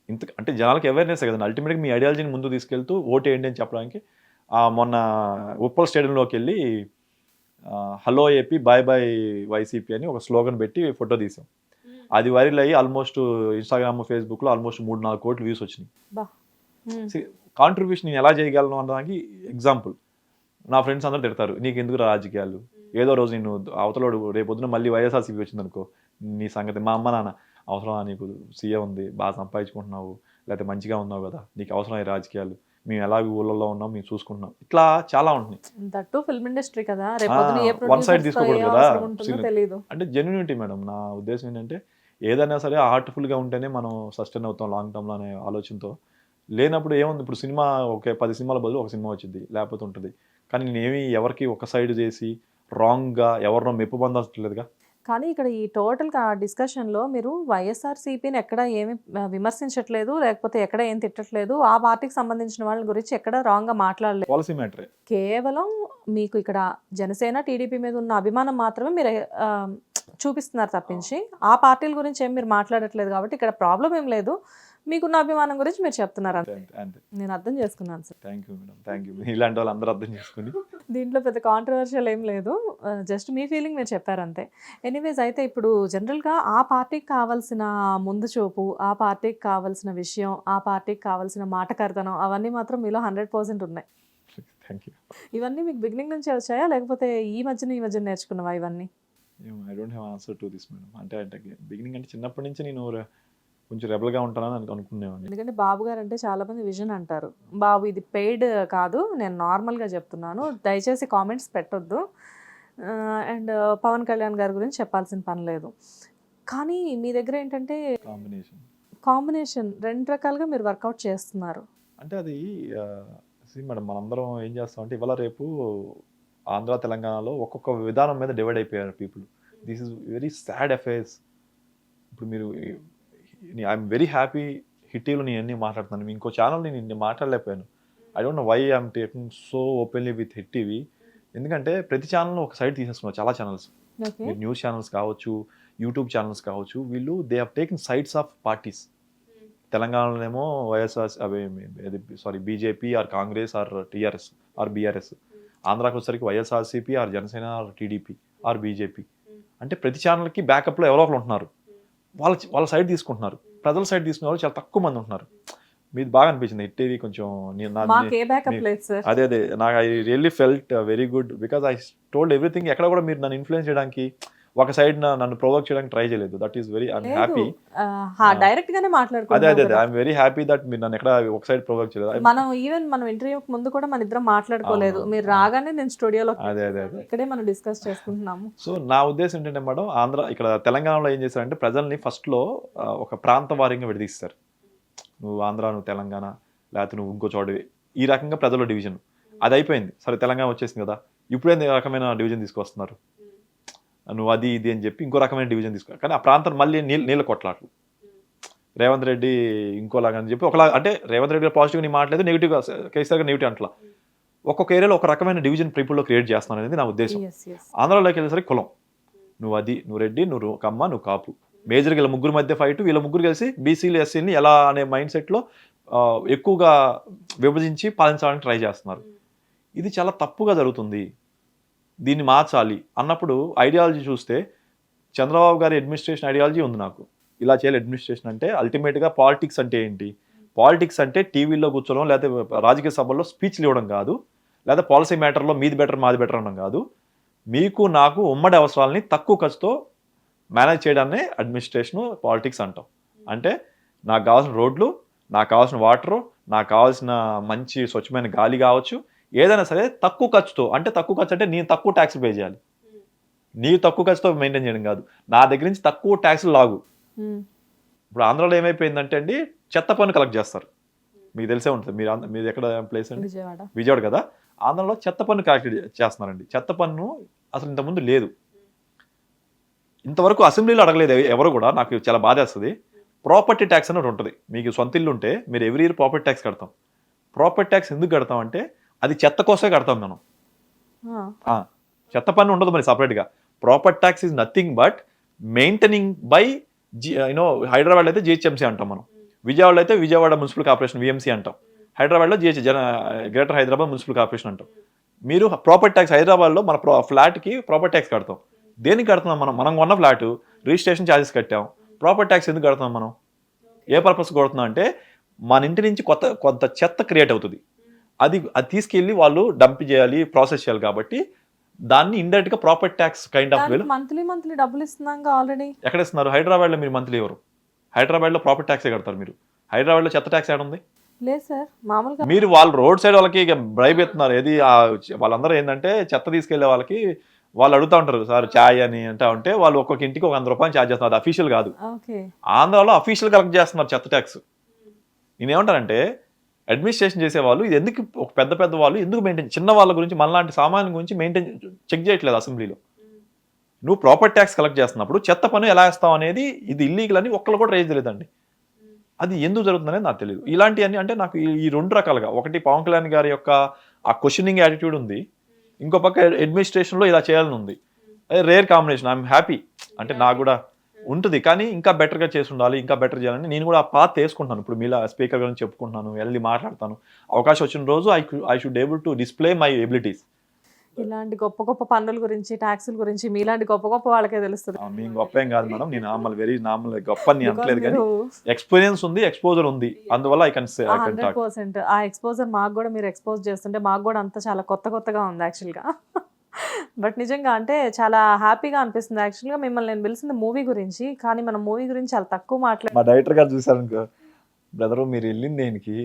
ఇంత అంటే జనాలకి అవేర్నెస్ కదండి అల్టిమేట్గా, మీ ఐడియాలజీని ముందు తీసుకెళ్తూ ఓటు వేయండి అని చెప్పడానికి. మొన్న ఉప్పల్ స్టేడియంలోకి వెళ్ళి hello AP bye bye YCP అని ఒక స్లోగన్ పెట్టి ఫోటో తీసాం. అది వైరల్ అయ్యి ఆల్మోస్ట్ ఇన్స్టాగ్రామ్, ఫేస్బుక్లో ఆల్మోస్ట్ 3-4 కోట్ల వ్యూస్ వచ్చినాయి. కాంట్రిబ్యూషన్ నేను ఎలా చేయగలను అన్నదానికి ఎగ్జాంపుల్. నా ఫ్రెండ్స్ అందరూ తిడతారు, నీకు ఎందుకు రాజకీయాలు, ఏదో రోజు నేను అవతలోడు రేపొద్దున మళ్ళీ వైఎస్ఆర్సీపీ వచ్చింది అనుకో, నీ సంగతి. మా అమ్మ నాన్న, అవసరమా నీకు, సీఏ ఉంది, బాగా సంపాదించుకుంటున్నావు, లేకపోతే మంచిగా ఉన్నావు కదా, నీకు అవసరమయ్యే రాజకీయాలు, మేము ఎలా ఊళ్ళల్లో ఉన్నాం మేము చూసుకుంటున్నాం, ఇట్లా చాలా ఉంటున్నాయి. ఫిల్మ్ ఇండస్ట్రీ కదా, వన్ సైడ్ తీసుకోకూడదు కదా. అంటే జెన్యూనిటీ మేడం, నా ఉద్దేశం ఏంటంటే ఏదైనా సరే హార్ట్ఫుల్గా ఉంటేనే మనం సస్టైన్ అవుతాం లాంగ్ టర్మ్లో అనే ఆలోచనతో. లేనప్పుడు ఏముంది, ఇప్పుడు సినిమా 10 సినిమాల బదులు ఒక సినిమా వచ్చింది, లేకపోతే ఉంటుంది. కానీ నేనేమి ఎవరికి ఒక సైడ్ చేసి రాంగ్గా ఎవరినో మెప్పు పొందట్లేదుగా. కానీ ఇక్కడ ఈ టోటల్ డిస్కషన్లో మీరు వైఎస్ఆర్సీపీని ఎక్కడ ఏమి విమర్శించట్లేదు, లేకపోతే ఎక్కడ ఏం తిట్టట్లేదు, ఆ పార్టీకి సంబంధించిన వాళ్ళ గురించి ఎక్కడ రాంగ్గా మాట్లాడలేదు. పాలసీ మ్యాటరే. కేవలం మీకు ఇక్కడ జనసేన టీడీపీ మీద ఉన్న అభిమానం మాత్రమే మీరు చూపిస్తున్నారు తప్పించి ఆ పార్టీల గురించి ఏం మీరు మాట్లాడట్లేదు కాబట్టి ఇక్కడ ప్రాబ్లం ఏం లేదు. మీకున్న అభిమానం గురించి మీరు చెప్తున్నారు అంతే. అంతే. నేను అర్థం చేసుకున్నాను sir. Thank you madam, thank you. ఇలాంటి వాళ్ళు అందరూ అర్థం చేసుకుని. దీంట్లో పెద్ద కాంట్రవర్షియల్ ఏం లేదు. జస్ట్ మీ ఫీలింగ్ మీరు చెప్పారు అంతే. ఎనీవేస్ అయితే ఇప్పుడు జనరల్గా ఆ పార్టీకి కావాల్సిన ముందు చూపు, ఆ పార్టీకి కావాల్సిన విషయం, ఆ పార్టీకి కావాల్సిన మాటకారితనం అవన్నీ మాత్రం మీలో 100% ఉన్నాయి. Thank you. ఇవన్నీ మీకు బిగినింగ్ నుంచే వచ్చాయా లేకపోతే ఈ మధ్యన నేర్చుకున్నవా ఇవన్నీ? I don't have answer to this madam. అంటే బిగినింగ్ అంటే చిన్నప్పటి నుంచి నేను కొంచెం రెబల్గా ఉంటానని అనుకునేవాడిని. ఎందుకంటే బాబు గారు అంటే చాలా మంది విజన్ అంటారు. బాబు ఇది పెయిడ్ కాదు, నేను నార్మల్గా చెప్తున్నాను, దయచేసి కామెంట్స్ పెట్టొద్దు. అండ్ పవన్ కళ్యాణ్ గారి గురించి చెప్పాల్సిన పని లేదు. కానీ మీ దగ్గర ఏంటంటే కాంబినేషన్ 2 రకాలుగా మీరు వర్కౌట్ చేస్తున్నారు. అంటే అది మేడం మనందరం ఏం చేస్తామంటే ఇవాళ రేపు ఆంధ్ర తెలంగాణలో ఒక్కొక్క విధానం మీద డివైడ్ అయిపోయారు people. This is very sad affairs. ఇప్పుడు మీరు ఐఎమ్ వెరీ హ్యాపీ హిట్ టీవీలో నేను అన్నీ మాట్లాడుతున్నాను. ఇంకో ఛానల్ నేను మాట్లాడలేకపోయాను. I don't know why I'm taking so openly with hit TV. ఎందుకంటే ప్రతి ఛానల్ ఒక సైడ్ తీసేస్తున్నారు. చాలా ఛానల్స్, మీరు న్యూస్ ఛానల్స్ కావచ్చు, యూట్యూబ్ ఛానల్స్ కావచ్చు, వీళ్ళు they have taken sides of parties. తెలంగాణలోనేమో YSR BJP or Congress or TRS or BRS. ఆంధ్రాకి వచ్చేసరికి YSRCP or Janasena or TDP or BJP. అంటే ప్రతి ఛానల్కి బ్యాకప్లో ఎవరో ఒకరు ఉంటున్నారు. వాళ్ళ సైడ్ తీసుకుంటున్నారు. ప్రజల సైడ్ తీసుకునే వాళ్ళు చాలా తక్కువ మంది ఉంటున్నారు. మీది బాగా అనిపించింది హిట్ టీవీ కొంచెం. అదే నాకు I really felt very good because I told everything. ఎక్కడ కూడా మీరు నన్ను ఇన్ఫ్లుయెన్స్ చేయడానికి ఒక సైడ్ నన్ను ప్రొవోక్ చేయడానికి ట్రై చేయలేదు. That is very I'm happy. Direct గానే మాట్లాడుకుంటున్నాం. అదే ఐఎమ్ వెరీ హ్యాపీ దట్ మీరు నన్ను ఎక్కడ ఒక సైడ్ ప్రొవోక్ చేయలేదు. మనం ఇంటర్వ్యూ ముందు కూడా మన ఇద్దరం మాట్లాడుకోలేదు. మీరు రాగానే నేను స్టూడియోలో అదే ఇక్కడే మనం డిస్కస్ చేసుకుంటున్నాము. సో నా ఉద్దేశం ఏంటంటే మేడం, ఇక్కడ తెలంగాణలో ఏం చేశారంటే ప్రజల్ని ఫస్ట్ లో ఒక ప్రాంత వారీగా విడదీస్తారు. నువ్వు ఆంధ్ర, నువ్వు తెలంగాణ, లేకపోతే నువ్వు ఇంకో చోటవి, ఈ రకంగా ప్రజల డివిజన్ అది అయిపోయింది. సరే తెలంగాణ వచ్చేసింది కదా, ఇప్పుడే రకమైన డివిజన్ తీసుకొస్తున్నారు. నువ్వు అది ఇది అని చెప్పి ఇంకో రకమైన డివిజన్ తీసుకో. కానీ ఆ ప్రాంతం మళ్ళీ నీళ్ళ కొట్లాట్లు. రేవంత్ రెడ్డి ఇంకోలాగా అని చెప్పి ఒకలా, అంటే రేవంత్ రెడ్డి పాజిటివ్గా నీ మాట్లాడలేదు, నెగిటివ్గా కేసీఆర్ నెగిటివ్ అట్లా ఒక్కొక్క ఏరియాలో ఒక రకమైన డివిజన్ పీపుల్లో క్రియేట్ చేస్తున్నాను అనేది నా ఉద్దేశం. ఆంధ్రాలోకి వెళ్ళేసరికి కులం, నువ్వు అది, నువ్వు రెడ్డి, నువ్వు కమ్మ, నువ్వు కాపు, మేజర్గా వీళ్ళ ముగ్గురు మధ్య ఫైట్. వీళ్ళ ముగ్గురు కలిసి బీసీలు ఎస్సీని ఎలా అనే మైండ్ సెట్లో ఎక్కువగా విభజించి పాలించడానికి ట్రై చేస్తున్నారు. ఇది చాలా తప్పుగా జరుగుతుంది, దీన్ని మార్చాలి అన్నప్పుడు ఐడియాలజీ చూస్తే చంద్రబాబు గారి అడ్మినిస్ట్రేషన్ ఐడియాలజీ ఉంది నాకు. ఇలా చేయాలి అడ్మినిస్ట్రేషన్ అంటే. అల్టిమేట్గా పాలిటిక్స్ అంటే ఏంటి? పాలిటిక్స్ అంటే టీవీలో కూర్చోవడం, లేకపోతే రాజకీయ సభల్లో స్పీచ్లు ఇవ్వడం కాదు, లేదా పాలసీ మ్యాటర్లో మీది బెటర్ మాది బెటర్ అనడం కాదు. మీకు నాకు ఉమ్మడి అవసరాలని తక్కువ ఖర్చుతో మేనేజ్ చేయడాన్ని అడ్మినిస్ట్రేషను పాలిటిక్స్ అంటాం. అంటే నాకు కావాల్సిన రోడ్లు, నాకు కావాల్సిన వాటరు, నాకు కావాల్సిన మంచి స్వచ్ఛమైన గాలి కావచ్చు, ఏదైనా సరే తక్కువ ఖర్చుతో. అంటే తక్కువ ఖర్చు అంటే నేను తక్కువ ట్యాక్స్లు పే చేయాలి, నీ తక్కువ ఖర్చుతో మెయింటైన్ చేయడం కాదు, నా దగ్గర నుంచి తక్కువ ట్యాక్స్లు లాగు. ఇప్పుడు ఆంధ్రాలో ఏమైపోయిందంటే అండి, చెత్త పన్ను కలెక్ట్ చేస్తారు. మీకు తెలిసే ఉంటుంది. మీరు ఎక్కడ ప్లేస్ అండి? విజయవాడ కదా. ఆంధ్రాలో చెత్త పన్ను కలెక్ట్ చేస్తున్నారండి. చెత్త పన్ను అసలు ఇంతకుముందు లేదు, ఇంతవరకు అసెంబ్లీలో అడగలేదు ఎవరు కూడా. నాకు చాలా బాధేస్తుంది. ప్రాపర్టీ ట్యాక్స్ అని ఒకటి ఉంటుంది. మీకు సొంత ఇల్లు ఉంటే మీరు ఎవ్రీ ఇయర్ ప్రాపర్టీ ట్యాక్స్ కడతాం. ప్రాపర్టీ ట్యాక్స్ ఎందుకు కడతాం అంటే అది చెత్త కోసమే కడతాం మనం. చెత్త పన్ను ఉండదు మరి సపరేట్గా. Property tax is nothing but maintaining by హైదరాబాద్లో అయితే జిహెచ్ఎంసీ అంటాం మనం, విజయవాడలో అయితే విజయవాడ మున్సిపల్ కార్పొరేషన్ విఎంసీ అంటాం, హైదరాబాద్లో గ్రేటర్ హైదరాబాద్ మున్సిపల్ కార్పొరేషన్ అంటాం. మీరు ప్రాపర్టీ ట్యాక్స్ హైదరాబాద్లో మన ఫ్లాట్కి ప్రాపర్టీ ట్యాక్స్ కడతాం. దేనికి కడుతున్నాం? మనం కొన్న ఫ్లాట్ రిజిస్ట్రేషన్ ఛార్జెస్ కట్టాం. ప్రాపర్టీ ట్యాక్స్ ఎందుకు కడుతున్నాం మనం? ఏ పర్పస్ కొడుతున్నాం అంటే మన ఇంటి నుంచి కొంత చెత్త క్రియేట్ అవుతుంది, అది తీసుకెళ్ళి వాళ్ళు డంప్ చేయాలి, ప్రాసెస్ చేయాలి. కాబట్టి దాన్ని ఇండైరెక్ట్ గా ప్రాపర్టీ ట్యాక్స్ కైండ్ ఆఫ్ వేలో మంత్లీ డబ్బులు ఇస్తున్నాం ఆల్రెడీ. ఎక్కడ ఇస్తున్నారు? హైదరాబాద్లో మీరు మంత్లీ ఎవరు? హైదరాబాద్లో ప్రాపర్టీ ట్యాక్సే కడతారు మీరు. హైదరాబాద్లో చెత్త ట్యాక్స్ ఏడ ఉంది? లేదు సార్, మామూలుగా మీరు వాళ్ళు రోడ్ సైడ్ వాళ్ళకి బ్రైబ్ ఎత్తున్నారు. ఏది వాళ్ళందరూ ఏంటంటే చెత్త తీసుకెళ్లే వాళ్ళకి వాళ్ళు అడుగుతూ ఉంటారు, సార్ ఛాయ్ అని అంటా ఉంటే వాళ్ళు ఒక్కొక్క ఇంటికి ₹100 ఛార్జ్ చేస్తున్నారు. అది అఫీషియల్ కాదు. ఆంధ్రాలో అఫీషియల్ కలెక్ట్ చేస్తున్నారు చెత్త ట్యాక్స్. నేనేమంటానంటే అడ్మినిస్ట్రేషన్ చేసే వాళ్ళు ఇది ఎందుకు, ఒక పెద్ద వాళ్ళు ఎందుకు మెయింటైన్, చిన్న వాళ్ళ గురించి మనలాంటి సామాన్యుల గురించి మెయింటైన్ చెక్ చేయట్లేదు అసెంబ్లీలో. నువ్వు ప్రాపర్టీ ట్యాక్స్ కలెక్ట్ చేస్తున్నప్పుడు చెత్త పన్ను ఎలా వేస్తావు అనేది ఇది ఇల్లీగల్ అని ఒక్కళ్ళు కూడా రేజ్ తెలియదండి. అది ఎందుకు జరుగుతుందనేది నాకు తెలియదు. ఇలాంటివన్నీ అంటే నాకు ఈ 2 రకాలుగా, ఒకటి పవన్ కళ్యాణ్ గారి యొక్క ఆ క్వశ్చనింగ్ యాటిట్యూడ్ ఉంది, ఇంకో పక్క అడ్మినిస్ట్రేషన్లో ఇలా చేయాలని ఉంది. Rare combination. I'm happy. అంటే నాకు కూడా ఉంటుంది, కానీ ఇంకా బెటర్గా చేసి ఉండాలి, ఇంకా బెటర్ చేయాలని నేను కూడా ఆ పాత్ వేసుకుంటాను. ఇప్పుడు మీలా స్పీకర్ గురించి చెప్పుకుంటున్నాను, వెళ్ళి మాట్లాడతాను. అవకాశం వచ్చిన రోజు I should able to display my abilities. ఇలాంటి గొప్ప గొప్ప పనుల గురించి, ట్యాక్సుల గురించి మీలాంటి గొప్ప గొప్ప వాళ్ళకే తెలుస్తుంది. మేము గొప్ప ఏం కాదు మేడం, నేను నార్మల్, వెరీ నార్మల్, గొప్ప అని Because అనట్లేదు, కానీ మీరు ఎక్స్పీరియన్స్ ఉంది, ఎక్స్పోజర్ ఉంది, అందువల్ల ఐ కెన్ టాక్. 100% ఆ ఎక్స్పోజర్ మాకు కూడా మీరు ఎక్స్పోజ్ చేస్తుంటే మాకు కూడా అంతా చాలా కొత్తగా ఉంది యాక్చువల్గా. బట్ నిజంగా అంటే చాలా హ్యాపీగా అనిపిస్తుంది. యాక్చువల్గా మిమ్మల్ని నేను పిలిచింది మూవీ గురించి, కానీ మనం మూవీ గురించి చాలా తక్కువ మాట్లాడు. మా డైరెక్టర్ గారు చూసారనుకో, బ్రదరు మీరు వెళ్ళింది దేనికి,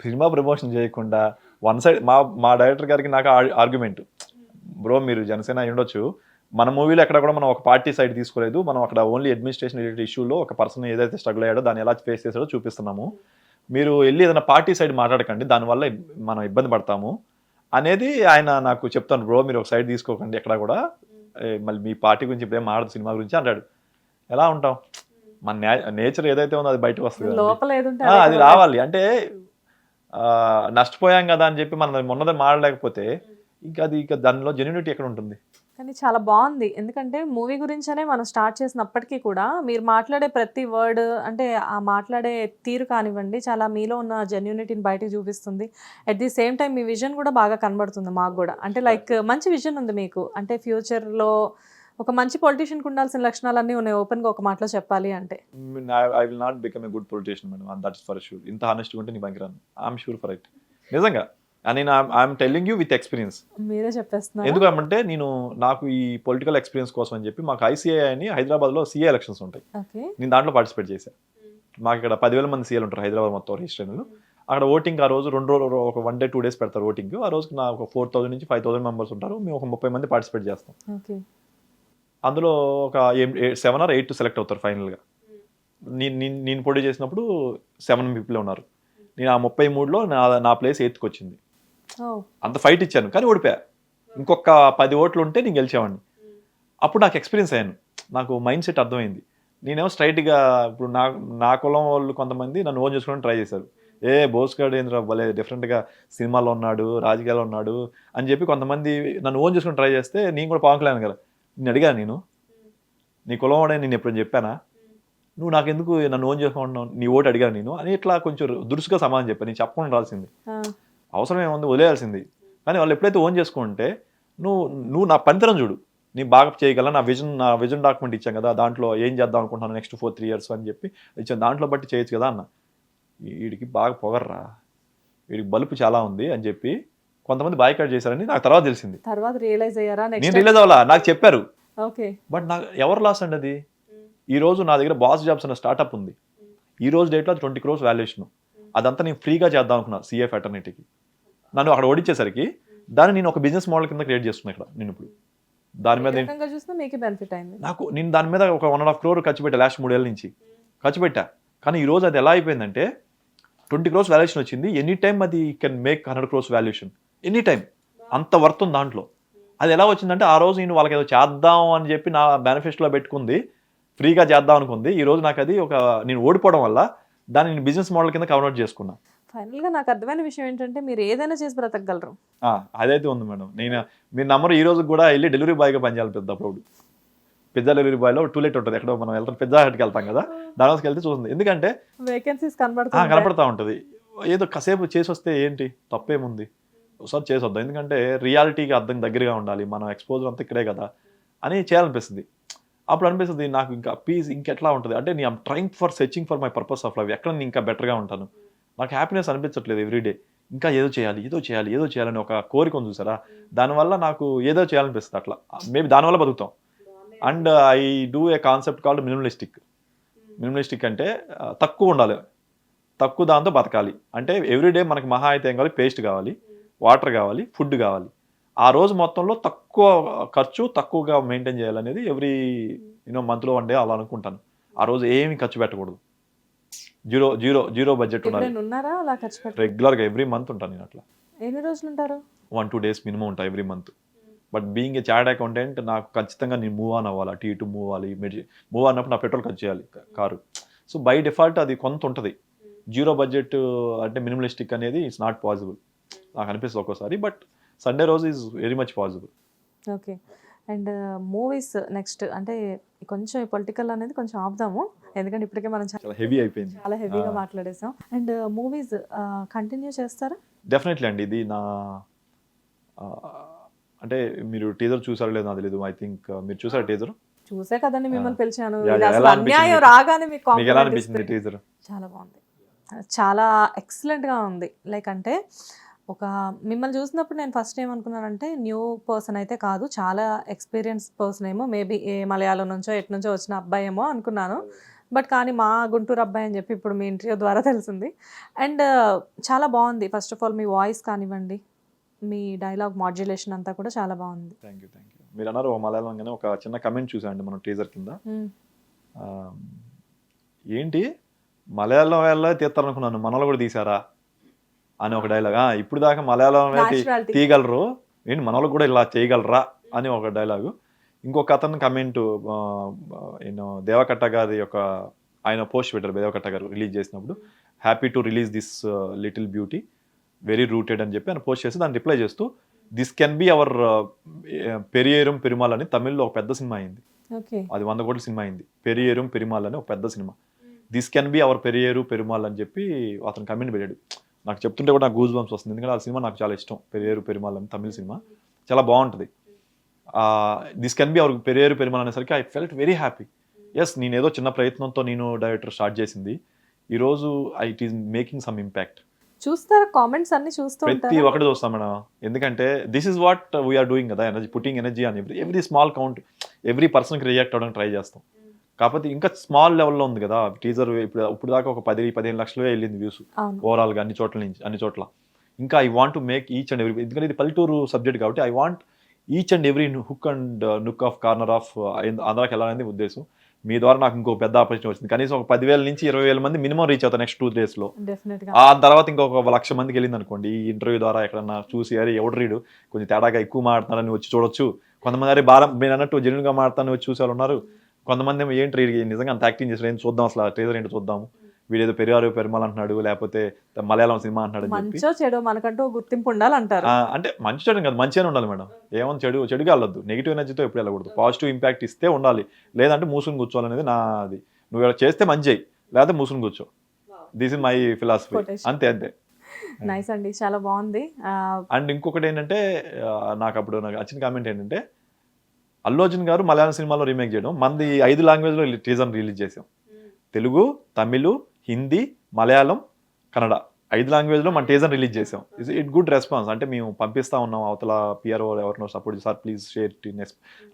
సినిమా ప్రమోషన్ చేయకుండా వన్ సైడ్. మా డైరెక్టర్ గారికి నాకు ఆర్గ్యుమెంట్, బ్రో మీరు జనసేన అయి ఉండొచ్చు, మన మూవీలో ఎక్కడ కూడా మనం ఒక పార్టీ సైడ్ తీసుకోలేదు, మనం అక్కడ ఓన్లీ అడ్మినిస్ట్రేషన్ రిలేటెడ్ ఇష్యూలో ఒక పర్సన్ ఏదైతే స్ట్రగుల్ అయ్యాడో దాన్ని ఎలా ఫేస్ చేసాడో చూపిస్తున్నాము. మీరు వెళ్ళి ఏదైనా పార్టీ సైడ్ మాట్లాడకండి, దానివల్ల మనం ఇబ్బంది పడతాము అనేది ఆయన నాకు చెప్తాను. బ్రో మీరు ఒక సైడ్ తీసుకోకండి ఎక్కడ కూడా, మళ్ళీ మీ పార్టీ గురించి ఇప్పుడేం మాట్లాడదు, సినిమా గురించి అంటాడు. ఎలా ఉంటాం, మన నేచర్ ఏదైతే ఉందో అది బయటకు వస్తుంది కదండి. లోపల ఏదుంటే అది రావాలి. అంటే నష్టపోయాం కదా అని చెప్పి మనం మొన్నదే మాడలేకపోతే ఇంకా అది ఇంకా దానిలో జెన్యూనిటీ ఎక్కడ ఉంటుంది. కానీ చాలా బాగుంది, ఎందుకంటే మూవీ గురించనే మనం స్టార్ట్ చేసినప్పటికీ కూడా మీరు మాట్లాడే ప్రతి వర్డ్, అంటే ఆ మాట్లాడే తీరు కానివ్వండి, చాలా మీలో ఉన్న జెన్యూనిటీని బయటకు చూపిస్తుంది. At the same time me vision కూడా బాగా కనబడుతుంది మాకు కూడా. అంటే లైక్ మంచి విజన్ ఉంది మీకు, అంటే ఫ్యూచర్లో ఒక మంచి పొలిటీషియన్కి ఉండాల్సిన లక్షణాలన్నీ ఉన్నాయి, ఓపెన్గా ఒక మాటలో చెప్పాలి అంటే. I will not become a good politician madam, and that is for sure. ఇంత హానెస్ట్గా ఉంటే నీ పనికిరాను, ఐఎమ్ షూర్ ఫర్ ఇట్, నిజంగా. అని I'm telling you with experience. మీరే చెప్పేస్తున్నారు. ఎందుకంటే నాకు ఈ పొలిటికల్ ఎక్స్పీరియన్స్ కోసం అని చెప్పి మాకు ఐసీఐ అని హైదరాబాద్లో సీఏ ఎలక్షన్స్ ఉంటాయి, ఓకే. నేను దాంట్లో పార్టిసిపేట్ చేశాను. మాకు ఇక్కడ 10,000 మంది సీఏలు ఉంటారు హైదరాబాద్ మొత్తం రిజిస్ట్రేషన్లు. అక్కడ ఓటింగ్ ఆ రోజు 2 రోజులు, ఒక 1 day 2 days పెడతారు ఓటింగ్. ఆ రోజుకి నా ఒక 4,000 నుంచి 5,000 మెంబర్స్ ఉంటారు, మేము ఒక 30 మంది పార్టిసిపేట్ చేస్తాం. ఓకే. అందులో ఒక 7 or 8 సెలెక్ట్ అవుతారు ఫైనల్గా. నేను పోటీ చేసినప్పుడు 7 people ఉన్నారు, నేను ఆ 33లో నా ప్లేస్ 8th వచ్చింది. అంత ఫైట్ ఇచ్చాను కానీ ఓడిపోయా. ఇంకొక 10 ఓట్లు ఉంటే నేను గెలిచేవాడిని. అప్పుడు నాకు ఎక్స్పీరియన్స్ అయ్యాను, నాకు మైండ్ సెట్ అర్థమైంది. నేనేమో స్ట్రైట్గా ఇప్పుడు నా కులం వాళ్ళు కొంతమంది నన్ను ఓన్ చేసుకోవడానికి ట్రై చేశారు. బోస్గాడు ఏంద్రా భలే డిఫరెంట్గా సినిమాలో ఉన్నాడు, రాజకీయాల్లో ఉన్నాడు అని చెప్పి కొంతమంది నన్ను ఓన్ చేసుకుని ట్రై చేస్తే నేను కూడా పవన్ కళ్యాణ్ కదా, నేను అడిగాను, నేను నీ కులం వాడే నేను ఎప్పుడైనా చెప్పానా, నువ్వు నాకెందుకు నన్ను ఓన్ చేసుకుంటున్నావు, నీ ఓటు అడిగాను నేను అని ఇట్లా కొంచెం దురుసుగా సమాధానం చెప్పాను. నేను చెప్పకుండా రాల్సింది, అవసరం ఏముంది వదిలేయాల్సింది. కానీ వాళ్ళు ఎప్పుడైతే ఓన్ చేసుకుంటే నువ్వు నా పనితనం చూడు, నీ బాగా చేయగల నా విజన్ డాక్యుమెంట్ ఇచ్చాను కదా, దాంట్లో ఏం చేద్దాం అనుకుంటున్నాను నెక్స్ట్ 4-3 years అని చెప్పి ఇచ్చాను, దాంట్లో బట్టి చేయొచ్చు కదా అన్న. వీడికి బాగా పొగర్రా, వీడికి బలుపు చాలా ఉంది అని చెప్పి కొంతమంది బాయ్కాట్ చేశారని నాకు తర్వాత తెలిసింది. తర్వాత రియలైజ్ అయ్యారా? నేను రియలైజ్ అవ్వాలా, నాకు చెప్పారు. ఓకే. బట్ నాకు ఎవరు లాస్ అండి అది. ఈ రోజు నా దగ్గర బాస్ జాబ్స్ అన్న స్టార్ట్అప్ ఉంది, ఈ రోజు డేట్లో అది 20 crores వాల్యుయేషన్. అదంతా నేను ఫ్రీగా చేద్దాం అనుకున్నా సిఏ ఫ్యాటర్నిటీకి. నన్ను అక్కడ ఓడించేసరికి దాన్ని నేను ఒక బిజినెస్ మోడల్ కింద క్రియేట్ చేస్తున్నా ఇక్కడ. నేను ఇప్పుడు దాని మీద నేను దాని మీద ఒక 1.5 crore ఖర్చు పెట్టా లాస్ట్ 3 ఏళ్ళ నుంచి ఖర్చు పెట్టా. కానీ ఈ రోజు అది ఎలా అయిపోయిందంటే 20 crores వాల్యుయేషన్ వచ్చింది. ఎనీ టైమ్ అది can make 100 crores valuation, any time అంత వర్త్ ఉంది దాంట్లో. అది ఎలా వచ్చిందంటే ఆ రోజు నేను వాళ్ళకి ఏదో చేద్దాం అని చెప్పి నా మేనిఫెస్టోలో పెట్టుకుంది, ఫ్రీగా చేద్దాం అనుకుంది. ఈ రోజు నాకు అది నేను ఓడిపోవడం వల్ల దాన్ని నేను బిజినెస్ మోడల్ కింద కన్వర్ట్ చేసుకున్నా. ఫైనల్గా నాకు అర్థమైన విషయం ఏంటంటే మీరు ఏదైనా చేసి బ్రతకగలరు. అదైతే ఉంది మేడం. మీరు నమ్మరు, ఈ రోజు కూడా వెళ్ళి డెలివరీ బాయ్గా పనిచేయాలి పెద్ద. అప్పుడు పిజ్జా డెలివరీ బాయ్లో టూలెట్ ఉంటుంది, ఎక్కడో మనం వెళ్తాం పిజ్జా హట్కి వెళ్తాం కదా, దానిలోకి వెళ్తే చూస్తుంది. ఎందుకంటే వేకెన్సీస్ కనపడతా ఉంటుంది. ఏదో కాసేపు చేసి వస్తే ఏంటి తప్పేముంది, ఒకసారి చేసి వద్దాం. ఎందుకంటే రియాలిటీకి అర్థం దగ్గరగా ఉండాలి, మనం ఎక్స్పోజర్ అంతా ఇక్కడే కదా అని చేయాలనిపిస్తుంది. అప్పుడు అనిపిస్తుంది నాకు ఇంకా పీస్ ఇంకెట్లా ఉంటుంది అంటే నేను trying for searching for my purpose of life, ఎక్కడ నేను ఇంకా బెటర్గా ఉంటాను. నాకు హ్యాపీనెస్ అనిపించట్లేదు ఎవ్రీడే, ఇంకా ఏదో చేయాలని ఒక కోరిక ఉంది చూసారా, దానివల్ల నాకు ఏదో చేయాలనిపిస్తుంది. అట్లా మేబీ దానివల్ల బతుకుతాం. And I do a concept called minimalistic అంటే తక్కువ ఉండాలి, తక్కువ దాంతో బతకాలి. అంటే ఎవ్రీడే మనకి మహా అయితే ఏం కావాలి, పేస్ట్ కావాలి, వాటర్ కావాలి, ఫుడ్ కావాలి. ఆ రోజు మొత్తంలో తక్కువ ఖర్చు తక్కువగా మెయింటైన్ చేయాలనేది ఎవ్రీ మంత్లో 1 day అలా అనుకుంటాను. ఆ రోజు ఏమి ఖర్చు పెట్టకూడదు, జీరో బడ్జెట్ ఉండాలి. రెగ్యులర్గా ఎవ్రీ మంత్ ఉంటాను నేను అట్లా. ఎన్ని రోజులు ఉంటారు? 1-2 days మినిమం ఉంటాయి every month. But being a chart accountant నాకు ఖచ్చితంగా నేను మూవ్ ఆన్ అవ్వాలి, అటు ఇటు మూవ్ అవ్వాలి. మూవ్ అన్నప్పుడు నా పెట్రోల్ ఖర్చు చేయాలి కారు. సో బై డిఫాల్ట్ అది కొంత ఉంటుంది. జీరో బడ్జెట్ అంటే మినిమలిస్టిక్ అనేది ఇట్స్ నాట్ పాసిబుల్ నాకు అనిపిస్తుంది ఒక్కోసారి. బట్ సండే రోజు is very much possible. Okay. And movies next అంటే కొంచెం పొలిటికల్ అనేది కొంచెం ఆపుదాము, ఎందుకంటే ఇప్పటికే మనం చాలా హెవీ అయిపోయింది. చాలా హెవీగా మాట్లాడేసాం. అండ్ మూవీస్ కంటిన్యూ చేస్తారా? డెఫినెట్లీ అండి. ఇది నా అంటే మీరు టీజర్ చూసారో లేదో నాకు తెలియదు. ఐ థింక్ మీరు చూసారా టీజర్? చూసే కదండి మిమ్మల్ని పిలిచాను. యా, ఇది యా. అసలు ఎలా అన్యాయం అనిపించింది? రాగానే మీకు మీకు ఎలా compliment అనిపించింది ఇస్తే. టీజర్? చాలా బాగుంది, చాలా ఎక్సలెంట్గా ఉంది. లైక్ అంటే ఒక మిమ్మల్ని చూసినప్పుడు నేను ఫస్ట్ ఏమనుకున్నానంటే న్యూ పర్సన్ అయితే కాదు, చాలా ఎక్స్పీరియన్స్ పర్సన్ ఏమో, మేబీ ఏ మలయాళం నుంచో ఎటు నుంచో వచ్చిన అబ్బాయి ఏమో అనుకున్నాను. బట్ కానీ మా గుంటూరు అబ్బాయి అని చెప్పి ఇప్పుడు మీ ఇంటర్వ్యూ ద్వారా తెలిసింది. అండ్ చాలా బాగుంది. First of all me voice కానివ్వండి, మీ డైలాగ్ మాడ్యులేషన్ అంతా కూడా చాలా బాగుంది. Thank you. మీరు అన్నారు మలయాళంగానే ఒక చిన్న కమెంట్ చూసాండి మనం టీజర్ కింద. ఆ, ఏంటి మలయాళం వాళ్ళ తీస్తారనుకున్నాను, మనలో కూడా తీసారా అని ఒక డైలాగ్. ఇప్పుడు దాకా మలయాళం Naturality. తీయగలరు, ఏంటి మనలో కూడా ఇలా చేయగలరా అని ఒక డైలాగు. ఇంకొక అతను కమెంట్ దేవకట్ట గారి యొక్క ఆయన పోస్ట్ పెట్టారు. దేవకట్ట గారు రిలీజ్ చేసినప్పుడు happy to release this little beauty very rooted అని చెప్పి ఆయన పోస్ట్ చేసి దాన్ని రిప్లై చేస్తూ this can be our Pariyerum Perumal అని తమిళ్లో ఒక పెద్ద సినిమా అయింది. ఓకే, అది 100 కోట్ల సినిమా అయింది. పెరియేరం పెరుమాల్ అని ఒక పెద్ద cinema. This can be our Pariyerum Perumal అని చెప్పి అతను కమెంట్ పెట్టాడు. నాకు చెప్తుంటే కూడా నాకు గూస్ బంప్స్ వస్తుంది, ఎందుకంటే ఆ సినిమా నాకు చాలా ఇష్టం. పెరియేరు పెరుమాల్ అని తమిళ సినిమా చాలా బాగుంటుంది. This can be our Pariyerum Perumal అనేసరికి I felt very happy. Yes, నేను ఏదో చిన్న ప్రయత్నంతో నేను డైరెక్టర్ స్టార్ట్ చేసింది ఈరోజు it is making some impact. చూస్తారా కామెంట్స్ అన్ని చూస్తూ ప్రతి ఉంటారా? ఒక్కటి చూస్తాం మేడం, ఎందుకంటే this is what we're doing కదా, ఎనర్జీ పుట్టింగ్ ఎనర్జీ అని ఎవ్రీ స్మాల్ కౌంట్, ఎవ్రీ పర్సన్కి రియాక్ట్ అవ్వడానికి ట్రై చేస్తాం. కాకపోతే ఇంకా స్మాల్ లెవెల్లో ఉంది కదా టీజర్. ఇప్పుడు దాకా ఒక 10-15 లక్షలు వెళ్ళింది వ్యూస్ అవును. ఓవరాల్గా అన్ని చోట్ల. ఇంకా I want to make each and every, ఎందుకంటే ఇది పల్లెటూరు సబ్జెక్ట్ కాబట్టి I want each and every hook and nook of corner of ఆంధ్రాకి వెళ్ళాలనేది ఉద్దేశం. మీ ద్వారా నాకు ఇంకో పెద్ద ఆపర్చునిటీ వచ్చింది. కనీసం ఒక 10,000 నుంచి 20,000 మంది మినిమం రీచ్ అవుతారు నెక్స్ట్ 2 days లో. డెఫినెట్ గా. ఆ తర్వాత ఇంకొక 1,00,000 మందికి వెళ్ళింది అనుకోండి, ఈ ఇంటర్వ్యూ ద్వారా ఎక్కడన్నా చూసి అరే ఎవడు రీడు కొంచెం తేడాగా ఎక్కువ మాట్లాడుతున్నారని వచ్చి చూడొచ్చు. కొంతమంది అరే బాగా మీరు అన్నట్టు జెన్యున్గా మాట్లాడుతాను వచ్చి చూసే వాళ్ళు ఉన్నారు. కొంతమంది ఏమో ఏంటి నిజంగా అంత యాక్టింగ్ చేస్తారు, ఏం చూద్దాం అసలు ట్రేజర్ ఏంటో చూద్దాము, వీడేదో పెరియారు పెరుమాల్ అంటున్నాడు లేకపోతే మలయాళం సినిమా అంటున్నాడు అని చెప్పి. మంచో చెడో మనకంటూ ఒక గుర్తింపు ఉండాలంటారు. అంటే మంచి చెడు కాదు, మంచిగానే ఉండాలి మేడం. ఏమన్నా చెడుగా వెళ్ళొద్దు, నెగిటివ్ ఎనర్జీతో ఎప్పుడు వెళ్ళకూడదు. పాజిటివ్ ఇంపాక్ట్ ఇస్తే ఉండాలి, లేదంటే మూసుకుని కూర్చోవాలనేది నాది. నువ్వు ఇలా చేస్తే మంచి చేయి, లేకపోతే మూసుకుని కూర్చో. This is my philosophy. అంతే. నైస్ అండి, చాలా బాగుంది. అండ్ ఇంకొకటి ఏంటంటే నాకు వచ్చిన కామెంట్ ఏంటంటే అల్లు అర్జున్ గారు మలయాళం సినిమాలో రీమేక్ చేయడం, మంది 5 లాంగ్వేజ్లో టీజర్ రిలీజ్ చేసాం. తెలుగు, తమిళ్, హిందీ, మలయాళం, కన్నడ 5 లాంగ్వేజ్లో మన టీజర్ రిలీజ్ చేసాం. It good response. అంటే మేము పంపిస్తా ఉన్నాం అవతల పిఆర్ఓ ఎవరినో support sir please share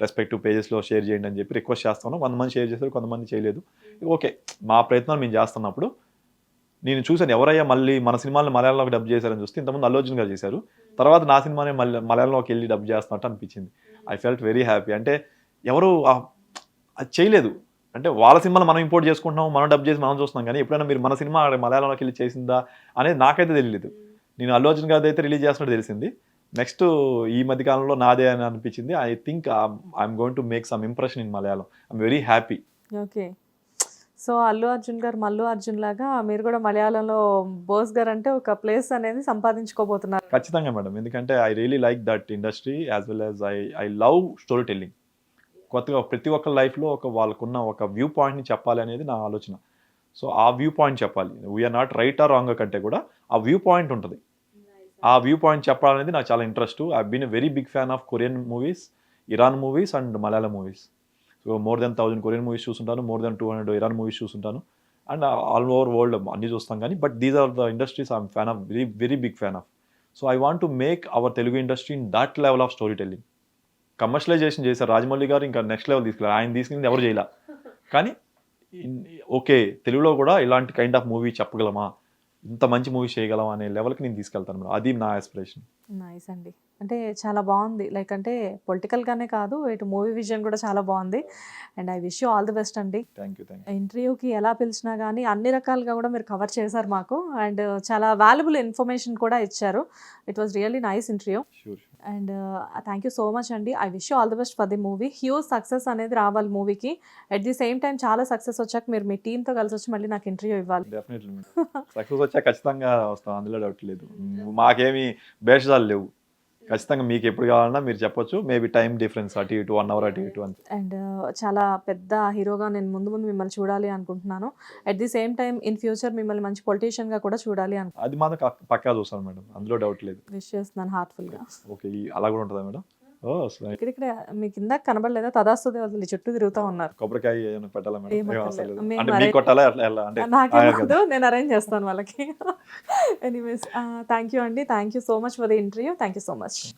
respective పేజెస్లో షేర్ చేయండి అని చెప్పి రిక్వెస్ట్ చేస్తా ఉన్నాం. కొంతమంది షేర్ చేశారు, కొంతమంది చేయలేదు. ఓకే, మా ప్రయత్నాలు మేము చేస్తున్నప్పుడు నేను చూశాను ఎవరయ్యా మళ్ళీ మన సినిమాని మలయాళంలోకి డబ్ చేశారని చూస్తే ఇంతకుముందు అల్లు అర్జున్ గారు చేశారు, తర్వాత నా సినిమానే మలయాళంలోకి వెళ్ళి డబ్ చేస్తున్నట్టు అనిపించింది. I felt very happy. అంటే ఎవరు అది చేయలేదు, అంటే వాళ్ళ సినిమాలు మనం ఇంపోర్ట్ చేసుకుంటున్నాం, మనం డబ్ చేసి మనం చూస్తున్నాం, కానీ ఎప్పుడైనా మీరు మన సినిమా మలయాళంలోకి వెళ్ళి చేసిందా అనేది నాకైతే తెలియలేదు. నేను అల్లు అర్జున్ గారి అయితే రిలీజ్ చేస్తున్నట్టు తెలిసింది. నెక్స్ట్ ఈ మధ్య కాలంలో నాదే అని అనిపించింది. I think I'm going to make some impression in Malayalam. I'm very happy. Okay, so Allu Arjun గారు మల్లు అర్జున్ లాగా మీరు కూడా మలయాళంలో బోస్ గారు అంటే ఒక ప్లేస్ అనేది సంపాదించుకోబోతున్నారు. ఖచ్చితంగా మేడం, ఎందుకంటే I really like that industry as well as I love story telling. కొత్తగా ప్రతి ఒక్క లైఫ్లో వాళ్ళకున్న ఒక వ్యూ పాయింట్ని చెప్పాలి అనేది నా ఆలోచన. సో ఆ వ్యూ పాయింట్ చెప్పాలి, we are not right or wrong కంటే కూడా ఆ వ్యూ పాయింట్ ఉంటుంది. ఆ వ్యూ పాయింట్ చెప్పాలనేది నాకు చాలా interest. I been a very big fan of Korean movies, Iran movies and Malayalam movies. So more than 1000 Korean movies చూస్తుంటాను, మోర్ దెన్ 200 ఇరాన్ మూవీస్ చూస్తుంటాను, అండ్ ఆల్ ఓవర్ వరల్డ్ అన్నీ చూస్తాం. కానీ but these are the industries I'm fan of, very very big fan of. So I want to make our Telugu industry in that level of story telling. Commercialisation చేశారు రాజమౌళి గారు, ఇంకా నెక్స్ట్ లెవెల్ తీసుకెళ్ళారు. ఆయన తీసుకెళ్ళింది ఎవరు చేయాల, కానీ ఓకే తెలుగులో కూడా ఇలాంటి కైండ్ ఆఫ్ మూవీ చెప్పగలమా, ఇంత మంచి మూవీ చేయగలమా అనే లెవెల్కి నేను తీసుకెళ్తాను మేడం. అది నా ఆస్పిరేషన్. నైస్ అండి, అంటే చాలా బాగుంది. లైక్ అంటే పొలిటికల్గానే కాదు, ఇటు మూవీ విజన్ కూడా చాలా బాగుంది. And I wish you all the best అండి. Thank you. ఇంటర్వ్యూకి ఎలా పిలిచినా కానీ అన్ని రకాలుగా కూడా మీరు కవర్ చేశారు మాకు, అండ్ చాలా వాల్యుబుల్ ఇన్ఫర్మేషన్ కూడా ఇచ్చారు. It was really nice interview. Sure. And thank you so much అండి. I wish you all the best for the movie. Huge success అనేది రావాలి మూవీకి. అట్ ది సేమ్ టైం చాలా సక్సెస్ వచ్చాక మీరు మీ టీంతో కలిసి వచ్చి మళ్ళీ నాకు ఇంటర్వ్యూ ఇవ్వాలి. డెఫినెట్లీ సక్సెస్ వచ్చా ఖచ్చితంగా వస్తాం, అందులో డౌట్ లేదు. మాకేమి భేషజాలు లేవు. ఖచ్చితంగా మీకు ఎప్పుడు కావాలన్నా మీరు చెప్పొచ్చు. మేబీ టైం డిఫరెన్స్ అటు ఇటు 1 అవర్ అటు ఇటు అంతే. అండ్ చాలా పెద్ద హీరోగా నేను ముందు ముందు మిమ్మల్ని చూడాలి అనుకుంటున్నాను. At the same time in future మిమ్మల్ని మంచి పొలిటీషియన్గా కూడా చూడాలి అని అది మాత్రం పక్కా చూస్తాను మేడం. అందులో డౌట్ లేదు. విష్ చేస్తున్నాను హార్ట్ఫుల్గా. ఓకే. అలా కూడా ఉంటుందా మేడం? ఇక్కడ మీకు ఇందాక కనబడలేదా తదాస్తు దేవతలు చుట్టూ తిరుగుతూ ఉన్నారు. కొబ్బరికాయ ఏమైనా పెట్టాలా మేడం? ఏం ఏం అవసరం అక్కర్లేదు. లేదు. మేము అంటే అరే- మీకు కొట్టాలా అట్లా ఎలా అంటే నాకేం ఆయన కదా. వద్దు, నేను అరేంజ్ చేస్తాను వాళ్ళకి. ఎనీవేస్ థ్యాంక్ యూ అండి. Thank you so much for the interview. Thank you so much.